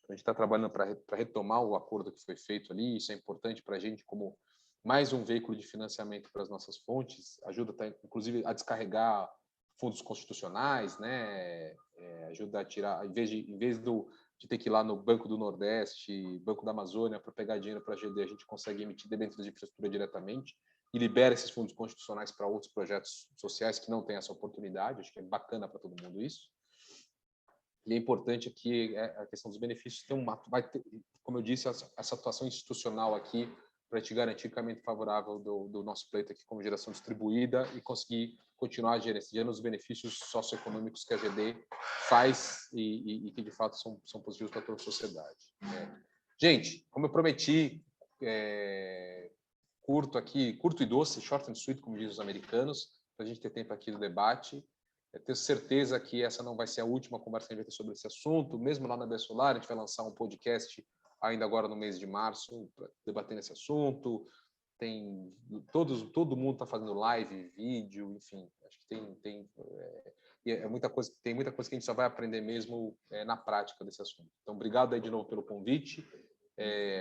A gente está trabalhando para retomar o acordo que foi feito ali, isso é importante para a gente como mais um veículo de financiamento para as nossas fontes, ajuda, inclusive, a descarregar fundos constitucionais, né? Ajuda a tirar, em vez de ter que ir lá no Banco do Nordeste, Banco da Amazônia, para pegar dinheiro para a GD, a gente consegue emitir debêntures de infraestrutura diretamente e libera esses fundos constitucionais para outros projetos sociais que não têm essa oportunidade. Acho que é bacana para todo mundo isso. E é importante aqui a questão dos benefícios. Vai ter, como eu disse, essa atuação institucional aqui para te garantir caminho favorável do nosso pleito aqui como geração distribuída e conseguir continuar gerenciando os benefícios socioeconômicos que a GD faz e que, de fato, são positivos para toda a sociedade. Gente, como eu prometi, curto e doce, short and sweet, como dizem os americanos, para a gente ter tempo aqui do debate. Eu tenho certeza que essa não vai ser a última conversa que a gente vai ter sobre esse assunto. Mesmo lá na Absolar, a gente vai lançar um podcast ainda agora no mês de março, para debater esse assunto. Todo mundo está fazendo live, vídeo, enfim. Acho que tem muita coisa que a gente só vai aprender mesmo na prática desse assunto. Então, obrigado aí de novo pelo convite.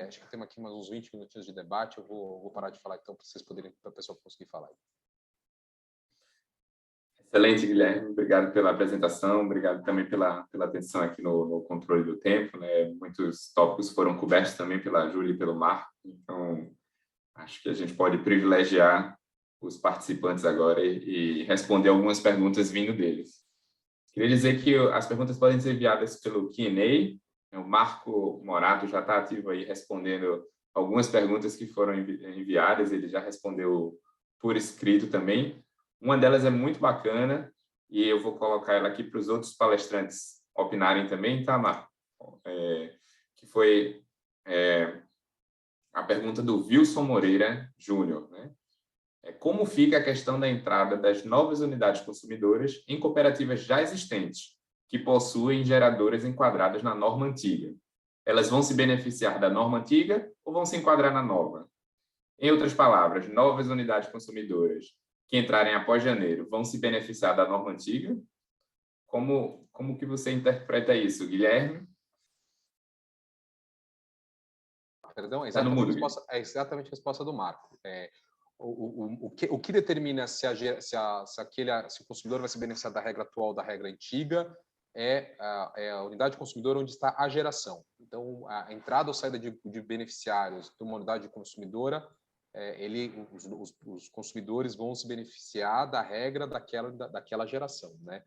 Acho que temos aqui mais uns 20 minutinhos de debate. Eu vou parar de falar, então, para vocês poderem, para a pessoa conseguir falar. Excelente, Guilherme. Obrigado pela apresentação, obrigado também pela atenção aqui no controle do tempo, né? Muitos tópicos foram cobertos também pela Júlia e pelo Marco, então acho que a gente pode privilegiar os participantes agora e responder algumas perguntas vindo deles. Queria dizer que as perguntas podem ser enviadas pelo Q&A. O Marco Morato já está ativo aí respondendo algumas perguntas que foram enviadas, ele já respondeu por escrito também. Uma delas é muito bacana e eu vou colocar ela aqui para os outros palestrantes opinarem também, tá, Marco? Que foi a pergunta do Wilson Moreira Júnior, né? Como fica a questão da entrada das novas unidades consumidoras em cooperativas já existentes, que possuem geradoras enquadradas na norma antiga? Elas vão se beneficiar da norma antiga ou vão se enquadrar na nova? Em outras palavras, novas unidades consumidoras que entrarem após janeiro vão se beneficiar da norma antiga? Como que você interpreta isso, Guilherme? Perdão, é Tá no mudo, exatamente a resposta do Marco. O que determina se o consumidor vai se beneficiar da regra atual ou da regra antiga é a unidade consumidora onde está a geração. Então, a entrada ou saída de beneficiários de uma unidade consumidora, os consumidores vão se beneficiar da regra daquela geração, né?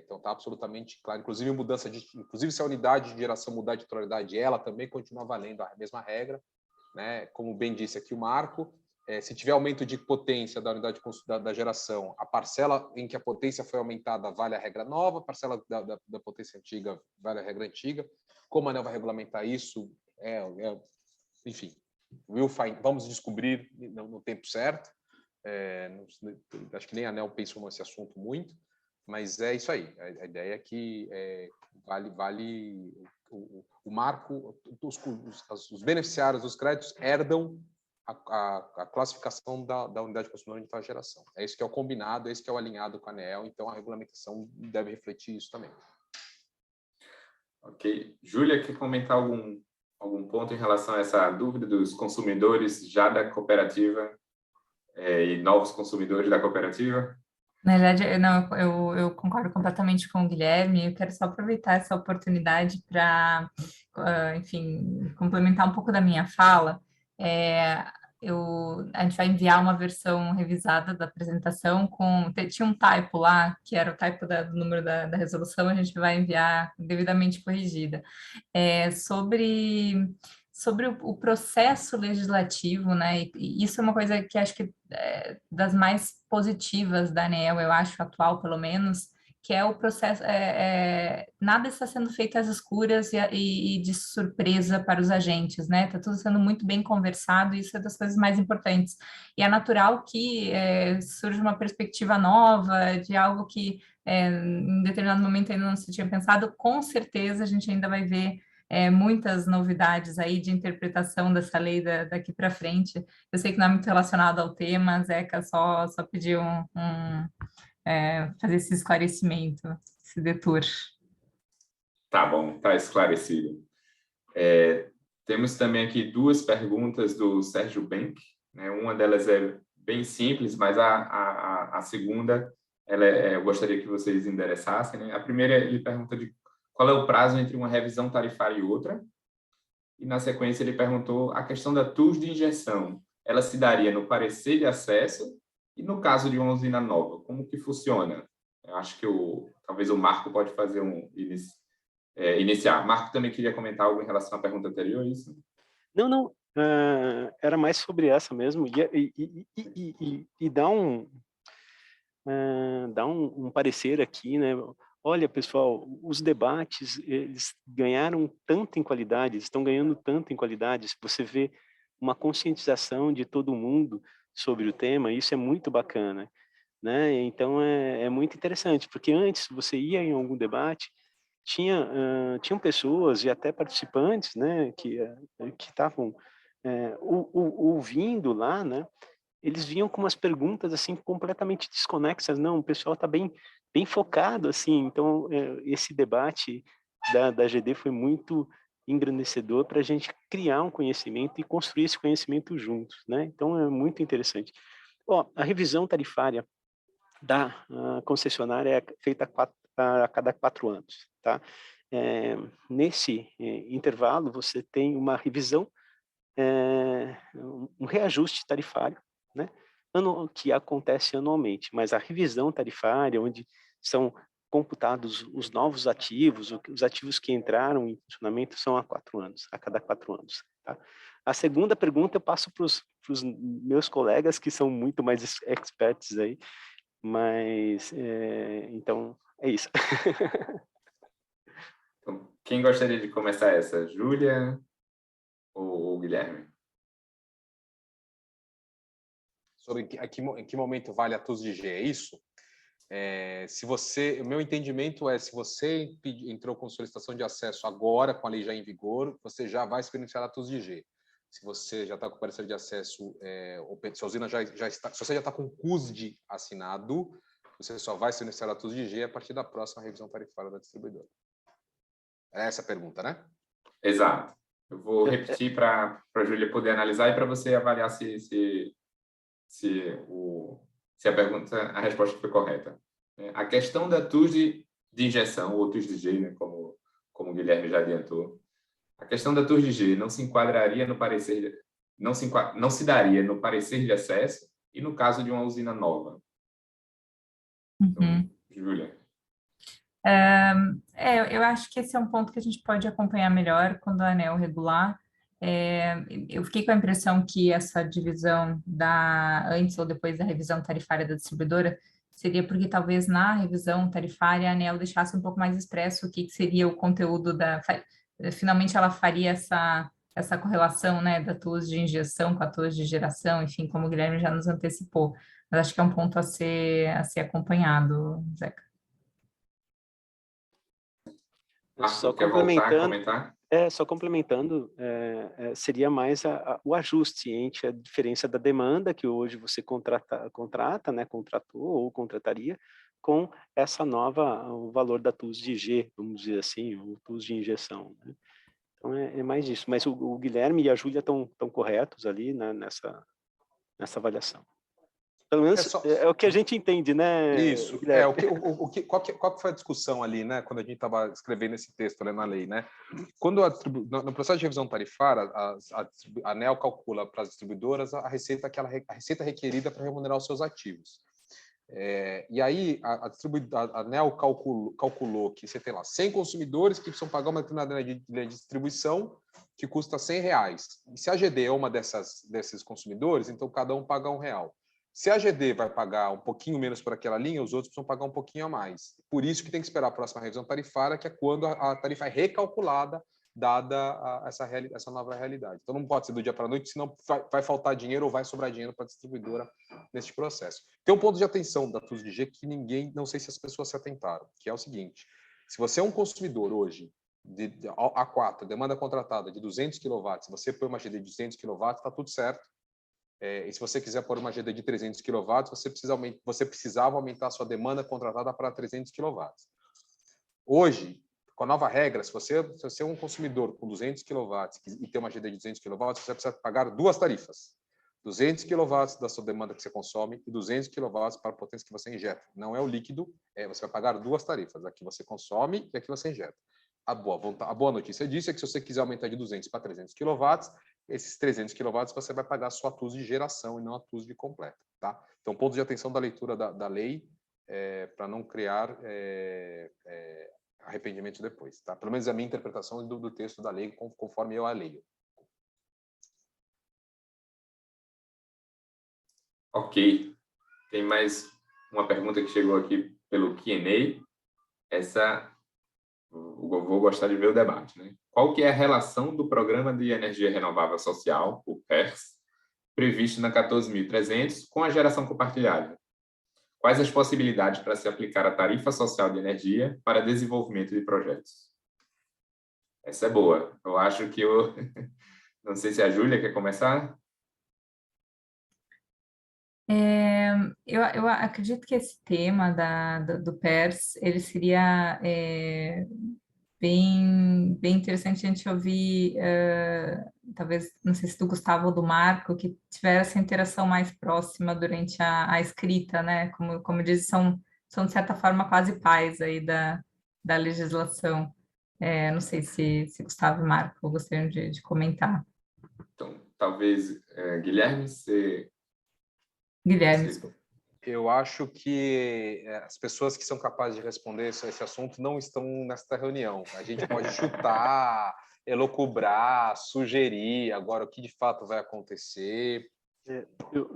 Então, está absolutamente claro. Inclusive, se a unidade de geração mudar de titularidade, ela também continua valendo a mesma regra, né? Como bem disse aqui o Marco, se tiver aumento de potência da unidade da geração, a parcela em que a potência foi aumentada vale a regra nova, a parcela da potência antiga vale a regra antiga. Como a ANEEL vai regulamentar isso? Enfim, vamos descobrir no tempo certo. Acho que nem a ANEEL pensou nesse assunto muito, mas é isso aí. A ideia é que vale o marco, os beneficiários dos créditos herdam a classificação da unidade consumidora de tal geração. É isso que é o combinado, é isso que é o alinhado com a ANEEL, então a regulamentação deve refletir isso também. Ok. Júlia, quer comentar algum ponto em relação a essa dúvida dos consumidores já da cooperativa e novos consumidores da cooperativa? Na verdade, eu concordo completamente com o Guilherme. Eu quero só aproveitar essa oportunidade para, enfim, complementar um pouco da minha fala. A gente vai enviar uma versão revisada da apresentação tinha um typo lá, que era o typo do número da resolução, a gente vai enviar devidamente corrigida. Sobre o processo legislativo, né? E isso é uma coisa que acho que das mais positivas da ANEEL, eu acho, atual pelo menos, que é o processo, nada está sendo feito às escuras e de surpresa para os agentes, né? Está tudo sendo muito bem conversado, e isso é das coisas mais importantes. E é natural que surja uma perspectiva nova, de algo que em determinado momento ainda não se tinha pensado. Com certeza a gente ainda vai ver muitas novidades aí de interpretação dessa lei daqui para frente. Eu sei que não é muito relacionado ao tema, Zeca, só pediu fazer esse esclarecimento, esse detour. Tá bom, tá esclarecido. Temos também aqui duas perguntas do Sérgio Benck, né? Uma delas é bem simples, mas a segunda eu gostaria que vocês endereçassem, né? A primeira, ele pergunta qual é o prazo entre uma revisão tarifária e outra, e na sequência ele perguntou a questão da TUS de injeção, ela se daria no parecer de acesso e no caso de uma usina nova, como que funciona? Eu acho que talvez o Marco pode fazer iniciar. Marco também queria comentar algo em relação à pergunta anterior, isso? Não. Era mais sobre essa mesmo, e dá um parecer aqui, né? Olha, pessoal, os debates, eles ganharam tanto em qualidade, estão ganhando tanto em qualidade. Se você vê uma conscientização de todo mundo sobre o tema, isso é muito bacana, né? Então, é muito interessante, porque antes você ia em algum debate, tinham pessoas e até participantes, né, que estavam ouvindo lá, né? Eles vinham com umas perguntas assim completamente desconexas. Não, o pessoal está bem focado assim. Então esse debate da GD foi muito engrandecedor para a gente criar um conhecimento e construir esse conhecimento juntos, né? Então é muito interessante. A revisão tarifária da concessionária é feita a cada 4 anos, tá? Nesse intervalo você tem uma revisão, um reajuste tarifário, né? Que acontece anualmente, mas a revisão tarifária, onde são computados os novos ativos, os ativos que entraram em funcionamento, são a cada 4 anos. Tá? A segunda pergunta eu passo para os meus colegas, que são muito mais experts aí, mas, então, é isso. Então, quem gostaria de começar essa? Júlia ou Guilherme? Sobre em que momento vale a TUS de G, é isso? O meu entendimento se você entrou com solicitação de acesso agora, com a lei já em vigor, você já vai se beneficiar da TUS de G. Se você já está com o parecer de acesso, se a usina já está, se você já está com o CUSD assinado, você só vai se beneficiar da TUS de G a partir da próxima revisão tarifária da distribuidora. É essa a pergunta, né? Exato. Eu vou repetir para a Júlia poder analisar e para você avaliar se a pergunta, a resposta foi correta. A questão da TUS de injeção, ou TUS de G, né, como o Guilherme já adiantou, a questão da TUS de G não se enquadraria no parecer, não se daria no parecer de acesso e no caso de uma usina nova. Então, Júlia. Eu acho que esse é um ponto que a gente pode acompanhar melhor quando a ANEEL regular. Eu fiquei com a impressão que essa divisão antes ou depois da revisão tarifária da distribuidora seria porque talvez na revisão tarifária a ANEEL deixasse um pouco mais expresso o que seria o conteúdo finalmente ela faria essa correlação, né, da TUS de injeção com a TUS de geração, enfim, como o Guilherme já nos antecipou. Mas acho que é um ponto a ser acompanhado, Zeca. Só complementando, só complementando, seria mais o ajuste entre a diferença da demanda que hoje você contrata, né, contratou ou contrataria, com essa o valor da TUS de G, vamos dizer assim, o TUS de injeção, né? Então é mais isso. Mas o Guilherme e a Júlia estão corretos ali, né, nessa avaliação. Pelo menos é o que a gente entende, né? Isso. Qual que foi a discussão ali, né? Quando a gente estava escrevendo esse texto na lei, né? Quando no processo de revisão tarifária, a ANEEL calcula para as distribuidoras a receita receita requerida para remunerar os seus ativos. E aí a ANEEL calculou que você tem lá 100 consumidores que precisam pagar uma determinada linha de distribuição que custa R$100. E se a GD é uma desses consumidores, então cada um paga R$1. Se a GD vai pagar um pouquinho menos por aquela linha, os outros precisam pagar um pouquinho a mais. Por isso que tem que esperar a próxima revisão tarifária, que é quando a tarifa é recalculada, dada essa nova realidade. Então, não pode ser do dia para a noite, senão vai faltar dinheiro ou vai sobrar dinheiro para a distribuidora nesse processo. Tem um ponto de atenção da TUS de G que não sei se as pessoas se atentaram, que é o seguinte: se você é um consumidor hoje, de A4, demanda contratada de 200 kW, se você põe uma GD de 200 kW, está tudo certo. E se você quiser pôr uma GD de 300 kW, você precisava aumentar a sua demanda contratada para 300 kW. Hoje, com a nova regra, se você é um consumidor com 200 kW e tem uma GD de 200 kW, você precisa pagar duas tarifas. 200 kW da sua demanda que você consome e 200 kW para a potência que você injeta. Não é o líquido, você vai pagar duas tarifas, a que você consome e a que você injeta. A boa notícia disso é que se você quiser aumentar de 200 para 300 kW, esses 300 kW você vai pagar a sua TUS de geração e não a TUS de completa. Tá? Então, ponto de atenção da leitura da lei para não criar arrependimentos depois. Tá? Pelo menos a minha interpretação do texto da lei, conforme eu a leio. Ok. Tem mais uma pergunta que chegou aqui pelo Q&A. Eu vou gostar de ver o debate, né? Qual que é a relação do Programa de Energia Renovável Social, o PERS, previsto na 14.300 com a geração compartilhada? Quais as possibilidades para se aplicar a tarifa social de energia para desenvolvimento de projetos? Essa é boa. Eu acho que não sei se a Júlia quer começar. Eu acredito que esse tema do PERS, ele seria bem interessante a gente ouvir, talvez, não sei se do Gustavo ou do Marco, que tiver essa interação mais próxima durante a escrita, né? Como diz, são de certa forma quase pais aí da legislação. Não sei se Gustavo e Marco gostariam de comentar. Então, talvez, Guilherme, Guilherme. Eu acho que as pessoas que são capazes de responder esse assunto não estão nesta reunião. A gente pode chutar, elocubrar, sugerir. Agora, o que de fato vai acontecer?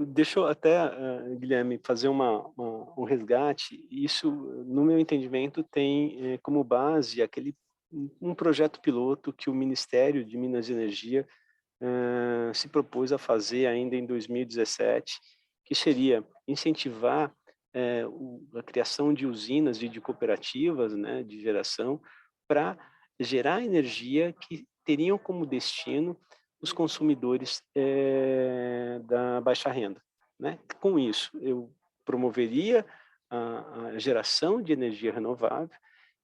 Deixa eu até, Guilherme, fazer um resgate. Isso, no meu entendimento, tem como base um projeto piloto que o Ministério de Minas e Energia se propôs a fazer ainda em 2017, que seria incentivar a criação de usinas e de cooperativas, né, de geração para gerar energia que teriam como destino os consumidores da baixa renda, né? Com isso, eu promoveria a geração de energia renovável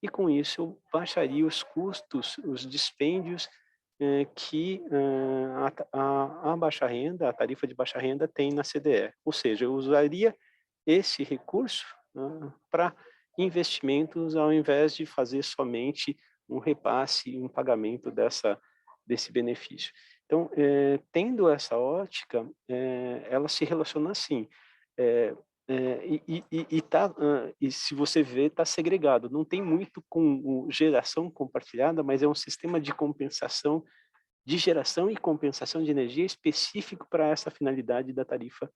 e, com isso, eu baixaria os custos, os dispêndios que a baixa renda, a tarifa de baixa renda tem na CDE. Ou seja, eu usaria esse recurso para investimentos ao invés de fazer somente um repasse, um pagamento desse benefício. Então, tendo essa ótica, ela se relaciona assim, e se você vê, está segregado, não tem muito com geração compartilhada, mas é um sistema de compensação, de geração e compensação de energia específico para essa finalidade da tarifa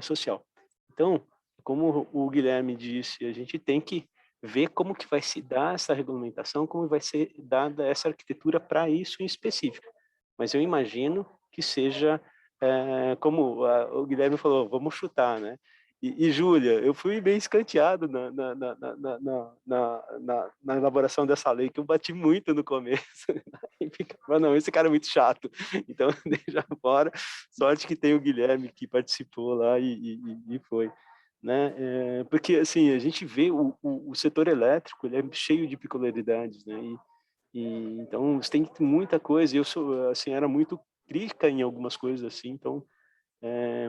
social. Então, como o Guilherme disse, a gente tem que ver como que vai se dar essa regulamentação, como vai ser dada essa arquitetura para isso em específico. Mas eu imagino que seja, como o Guilherme falou, vamos chutar, né? E Júlia, eu fui bem escanteado na elaboração dessa lei, que eu bati muito no começo. E ficava, não, esse cara é muito chato. Então, deixa fora. Sorte que tem o Guilherme que participou lá e foi. Né? Porque, assim, a gente vê o setor elétrico, ele é cheio de peculiaridades, né? Então, você tem muita coisa. Eu sou, assim, era muito crítica em algumas coisas, assim, então...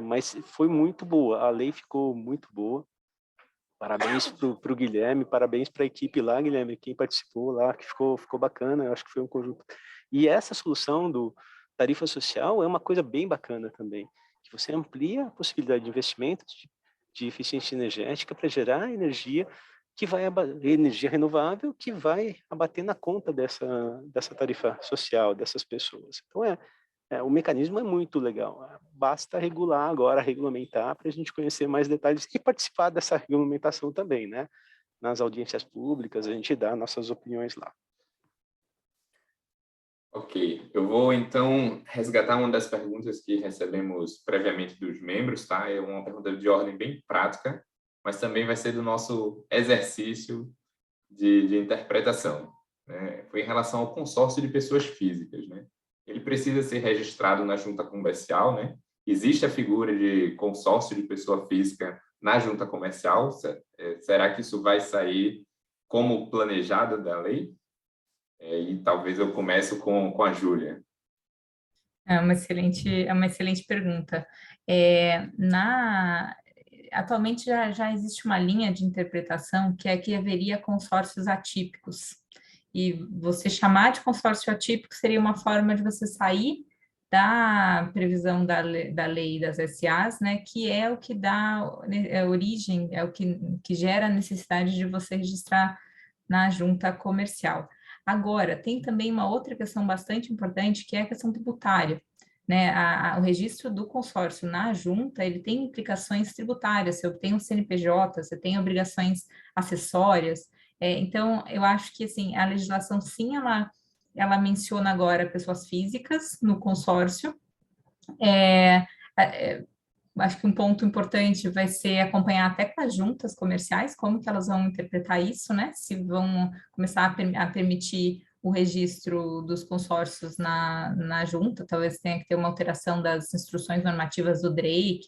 mas foi muito boa, a lei ficou muito boa. Parabéns para o Guilherme, parabéns para a equipe lá, Guilherme, quem participou lá, que ficou bacana, eu acho que foi um conjunto. E essa solução do tarifa social é uma coisa bem bacana também, que você amplia a possibilidade de investimentos de eficiência energética para gerar energia que vai energia renovável que vai abater na conta dessa tarifa social dessas pessoas. Então o mecanismo é muito legal. Basta regular agora, regulamentar, para a gente conhecer mais detalhes e participar dessa regulamentação também, né? Nas audiências públicas, a gente dá nossas opiniões lá. Ok, eu vou então resgatar uma das perguntas que recebemos previamente dos membros, tá? É uma pergunta de ordem bem prática, mas também vai ser do nosso exercício de interpretação, né? Foi em relação ao consórcio de pessoas físicas, né? Ele precisa ser registrado na junta comercial, né? Existe a figura de consórcio de pessoa física na junta comercial. Será que isso vai sair como planejado da lei? E talvez eu comece com a Júlia. É uma excelente pergunta. Atualmente já existe uma linha de interpretação que é que haveria consórcios atípicos. E você chamar de consórcio atípico seria uma forma de você sair da previsão da lei das SAs, né, que é o que dá origem, é o que gera a necessidade de você registrar na junta comercial. Agora, tem também uma outra questão bastante importante, que é a questão tributária, né? O registro do consórcio na junta, ele tem implicações tributárias, você tem um CNPJ, você tem obrigações acessórias, então, eu acho que, assim, a legislação, sim, ela menciona agora pessoas físicas no consórcio. Acho que um ponto importante vai ser acompanhar até com as juntas comerciais, como que elas vão interpretar isso, né? Se vão começar a permitir o registro dos consórcios na junta, talvez tenha que ter uma alteração das instruções normativas do DREI,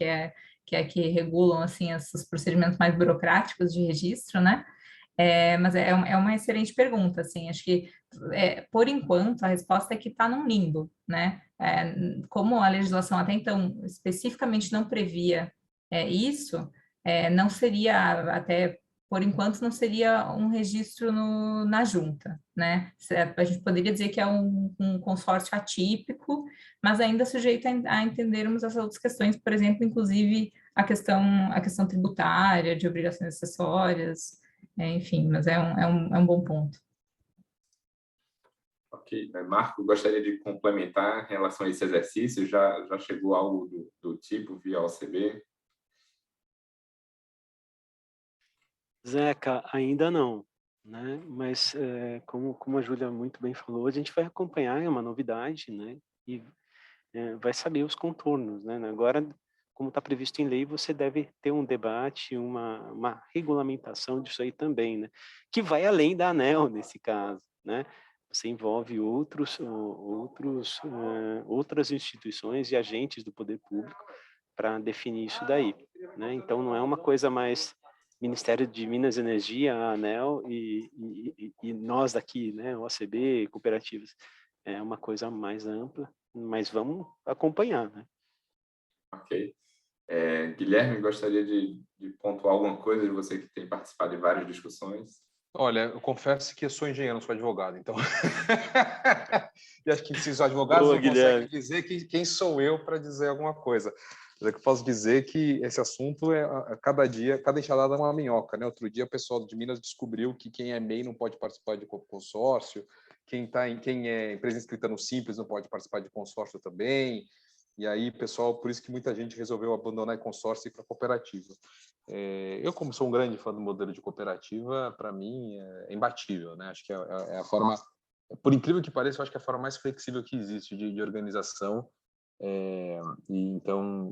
que regulam, assim, esses procedimentos mais burocráticos de registro, né? Mas é uma excelente pergunta, assim, acho que, por enquanto, a resposta é que está num limbo, né? Como a legislação até então especificamente não previa isso, não seria, até por enquanto, não seria um registro na junta, né? A gente poderia dizer que é um consórcio atípico, mas ainda sujeito a entendermos essas outras questões, por exemplo, inclusive a questão tributária, de obrigações acessórias, enfim, mas é um bom ponto. Ok. Marco, gostaria de complementar em relação a esse exercício? Já chegou algo do tipo via OCB? Zeca, ainda não, né? Mas, como a Júlia muito bem falou, a gente vai acompanhar, é uma novidade, né? E vai saber os contornos, né? Agora, como está previsto em lei, você deve ter um debate, uma regulamentação disso aí também, né? Que vai além da ANEEL nesse caso, né? Você envolve outras instituições e agentes do poder público para definir isso daí, né? Então, não é uma coisa mais Ministério de Minas e Energia, a ANEEL e nós daqui, né? OCB, cooperativas. é uma coisa mais ampla, mas vamos acompanhar, né? Ok. Guilherme, gostaria de pontuar alguma coisa de você que tem participado de várias discussões? Olha, eu confesso que eu sou engenheiro, não sou advogado, então... E acho que se os advogados Boa, não conseguem dizer quem sou eu para dizer alguma coisa. Mas é que eu posso dizer que esse assunto cada dia, cada enxadada é uma minhoca, né? Outro dia o pessoal de Minas descobriu que quem é MEI não pode participar de consórcio, quem é empresa inscrita no Simples não pode participar de consórcio também. E aí, pessoal, por isso que muita gente resolveu abandonar consórcio e ir para cooperativa. Eu, como sou um grande fã do modelo de cooperativa, para mim é imbatível, né? Acho que é a forma, por incrível que pareça, eu acho que é a forma mais flexível que existe de organização. E então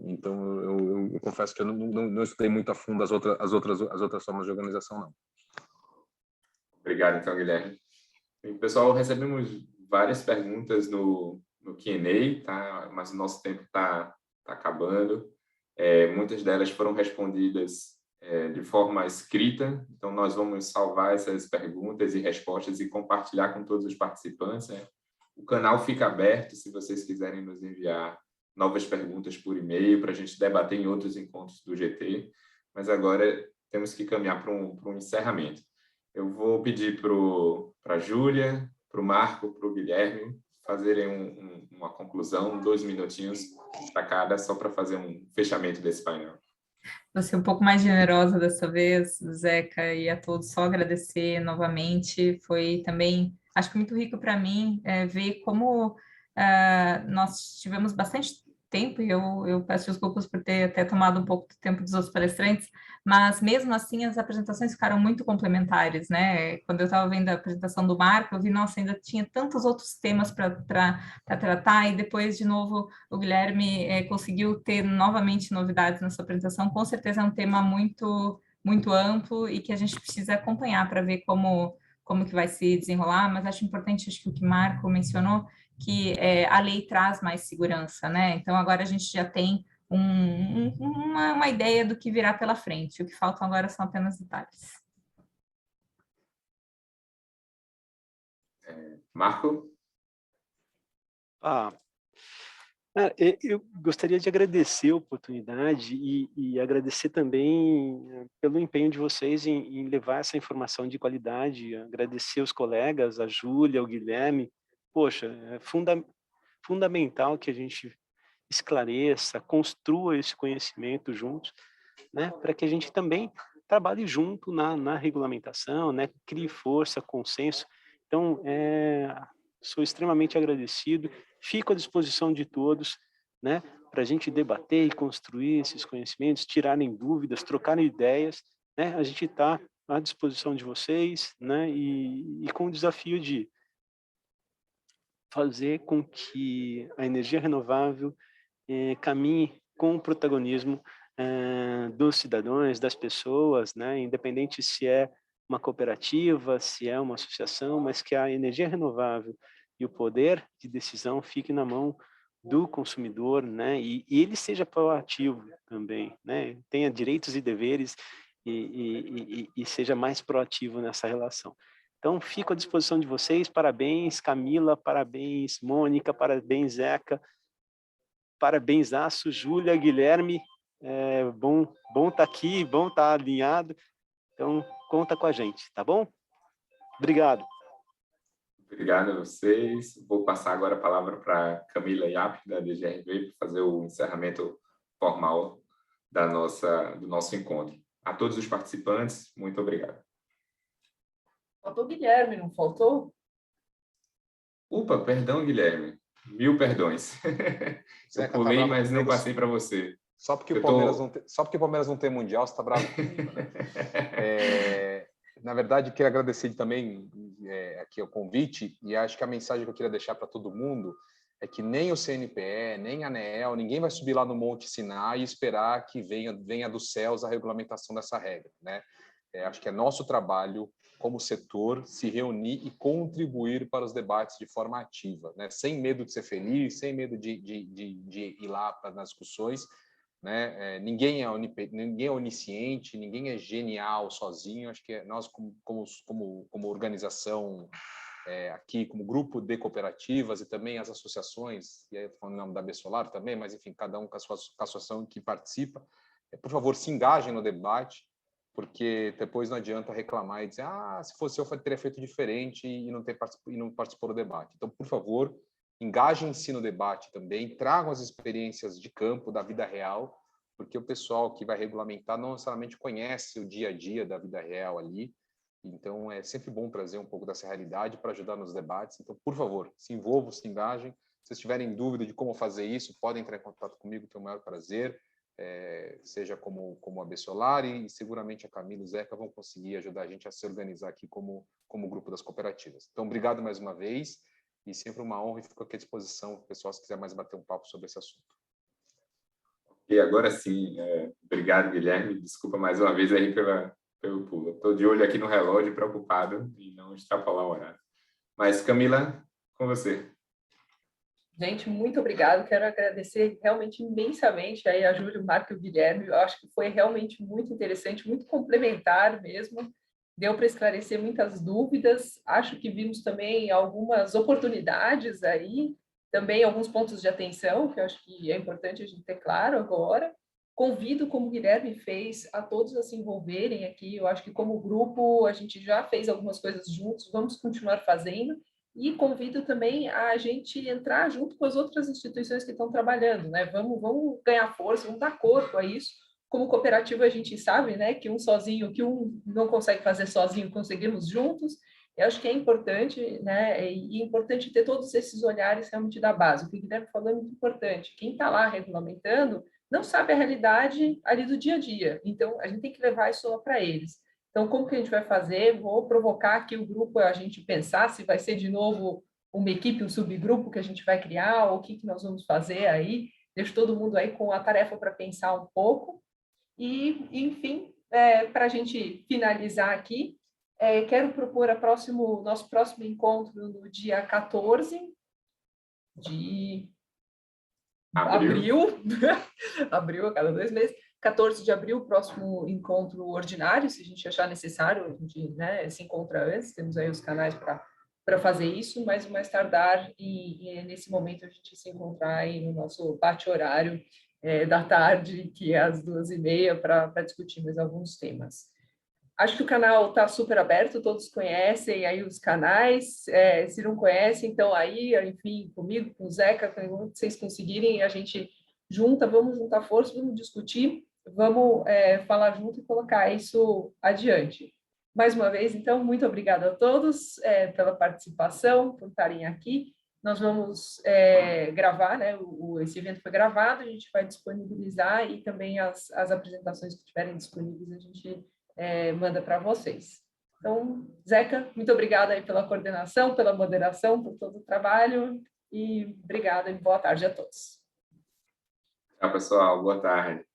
eu confesso que eu não estudei muito a fundo as outras formas de organização, não. Obrigado, então, Guilherme. E, pessoal, recebemos várias perguntas no Q&A, tá? Mas o nosso tempo está acabando. Muitas delas foram respondidas de forma escrita, então nós vamos salvar essas perguntas e respostas e compartilhar com todos os participantes, né? O canal fica aberto se vocês quiserem nos enviar novas perguntas por e-mail para a gente debater em outros encontros do GT, mas agora temos que caminhar para um encerramento. Eu vou pedir para a Júlia, para o Marco, para o Guilherme fazerem uma conclusão, 2 minutinhos para cada, só para fazer um fechamento desse painel. Vou ser um pouco mais generosa dessa vez, Zeca, e a todos, só agradecer novamente. Foi também, acho que muito rico para mim ver como nós tivemos bastante tempo, e eu peço desculpas por ter até tomado um pouco do tempo dos outros palestrantes, mas mesmo assim as apresentações ficaram muito complementares, né? Quando eu estava vendo a apresentação do Marco, eu vi, nossa, ainda tinha tantos outros temas para tratar, e depois, de novo, o Guilherme conseguiu ter novamente novidades na sua apresentação. Com certeza é um tema muito, muito amplo e que a gente precisa acompanhar para ver como que vai se desenrolar, mas acho importante, acho que o que o Marco mencionou, que a lei traz mais segurança, né? Então, agora a gente já tem uma ideia do que virá pela frente. O que faltam agora são apenas detalhes. Marco? Eu gostaria de agradecer a oportunidade e agradecer também pelo empenho de vocês em levar essa informação de qualidade, agradecer os colegas, a Júlia, o Guilherme. Poxa, é fundamental que a gente esclareça, construa esse conhecimento juntos, né, para que a gente também trabalhe junto na regulamentação, né, crie força, consenso. Então, sou extremamente agradecido, fico à disposição de todos, né, para a gente debater e construir esses conhecimentos, tirarem dúvidas, trocarem ideias, né, a gente está à disposição de vocês, né, e com o desafio de fazer com que a energia renovável caminhe com o protagonismo dos cidadãos, das pessoas, né, independente se é uma cooperativa, se é uma associação, mas que a energia renovável e o poder de decisão fique na mão do consumidor, né, e ele seja proativo também, né, tenha direitos e deveres e seja mais proativo nessa relação. Então, fico à disposição de vocês. Parabéns, Camila, parabéns, Mônica, parabéns, Zeca, parabéns, Aço, Júlia, Guilherme. Bom estar aqui, bom estar alinhado. Então, conta com a gente, tá bom? Obrigado. Obrigado a vocês. Vou passar agora a palavra para Camila Iap, da DGRV, para fazer o encerramento formal do nosso encontro. A todos os participantes, muito obrigado. Faltou o Guilherme, não faltou? Opa, perdão, Guilherme. 1000 perdões. Eu pulei, mas não passei para você. Só porque o Palmeiras não tem Mundial, você está bravo comigo, né? Na verdade, queria agradecer também aqui o convite, e acho que a mensagem que eu queria deixar para todo mundo é que nem o CNPE, nem a ANEEL, ninguém vai subir lá no Monte Sinai e esperar que venha dos céus a regulamentação dessa regra, né? Acho que é nosso trabalho, como setor, se reunir e contribuir para os debates de forma ativa, né? Sem medo de ser feliz, sem medo de ir lá nas discussões, né? Ninguém é onisciente, ninguém é genial sozinho. Acho que nós, como organização aqui como grupo de cooperativas e também as associações, e aí eu estou falando em nome da Bessolar também, mas enfim, cada um com a sua associação que participa, por favor, se engajem no debate, porque depois não adianta reclamar e dizer, se fosse eu teria feito diferente e não participou do debate. Então, por favor, engajem-se no debate também, tragam as experiências de campo, da vida real, porque o pessoal que vai regulamentar não necessariamente conhece o dia a dia da vida real ali. Então, é sempre bom trazer um pouco dessa realidade para ajudar nos debates. Então, por favor, se envolvam, se engajem. Se vocês tiverem dúvida de como fazer isso, podem entrar em contato comigo, tenho o maior prazer. Seja como a Bessolar e seguramente a Camila e o Zeca vão conseguir ajudar a gente a se organizar aqui como grupo das cooperativas. Então, obrigado mais uma vez e sempre uma honra e fico aqui à disposição para o pessoal se quiser mais bater um papo sobre esse assunto. E agora sim, obrigado, Guilherme. Desculpa mais uma vez aí pelo pulo. Estou de olho aqui no relógio, preocupado em não extrapolar o horário. Mas, Camila, com você. Gente, muito obrigado. Quero agradecer realmente imensamente aí a Júlia, o Marco e o Guilherme. Eu acho que foi realmente muito interessante, muito complementar mesmo. Deu para esclarecer muitas dúvidas. Acho que vimos também algumas oportunidades aí, também alguns pontos de atenção, que eu acho que é importante a gente ter claro agora. Convido, como o Guilherme fez, a todos a se envolverem aqui. Eu acho que, como grupo, a gente já fez algumas coisas juntos, vamos continuar fazendo. E convido também a gente entrar junto com as outras instituições que estão trabalhando, né? Vamos ganhar força, vamos dar corpo a isso. Como cooperativa, a gente sabe, né, que que um não consegue fazer sozinho, conseguimos juntos. Eu acho que é importante, né? E é importante ter todos esses olhares realmente da base. O que o Guilherme falou é muito importante. Quem está lá regulamentando não sabe a realidade ali do dia a dia. Então, a gente tem que levar isso para eles. Então, como que a gente vai fazer? Vou provocar aqui o grupo a gente pensar se vai ser de novo uma equipe, um subgrupo que a gente vai criar, ou o que nós vamos fazer aí. Deixo todo mundo aí com a tarefa para pensar um pouco. E, enfim, para a gente finalizar aqui, quero propor nosso próximo encontro no dia 14 de abril, abril a cada 2 meses, 14 de abril, próximo encontro ordinário, se a gente achar necessário, a gente, né, se encontra antes, temos aí os canais para fazer isso, mas o mais tardar, e nesse momento a gente se encontrar aí no nosso bate-horário da tarde, que é às 2h30, para discutir mais alguns temas. Acho que o canal está super aberto, todos conhecem aí os canais, se não conhecem, então aí, enfim, comigo, com o Zeca, quando vocês conseguirem, a gente vamos juntar força, vamos discutir, vamos falar junto e colocar isso adiante. Mais uma vez, então, muito obrigada a todos pela participação, por estarem aqui. Nós vamos gravar, né? Esse evento foi gravado, a gente vai disponibilizar e também as apresentações que estiverem disponíveis a gente manda para vocês. Então, Zeca, muito obrigada aí pela coordenação, pela moderação, por todo o trabalho e obrigada e boa tarde a todos. Tchau, pessoal. Boa tarde.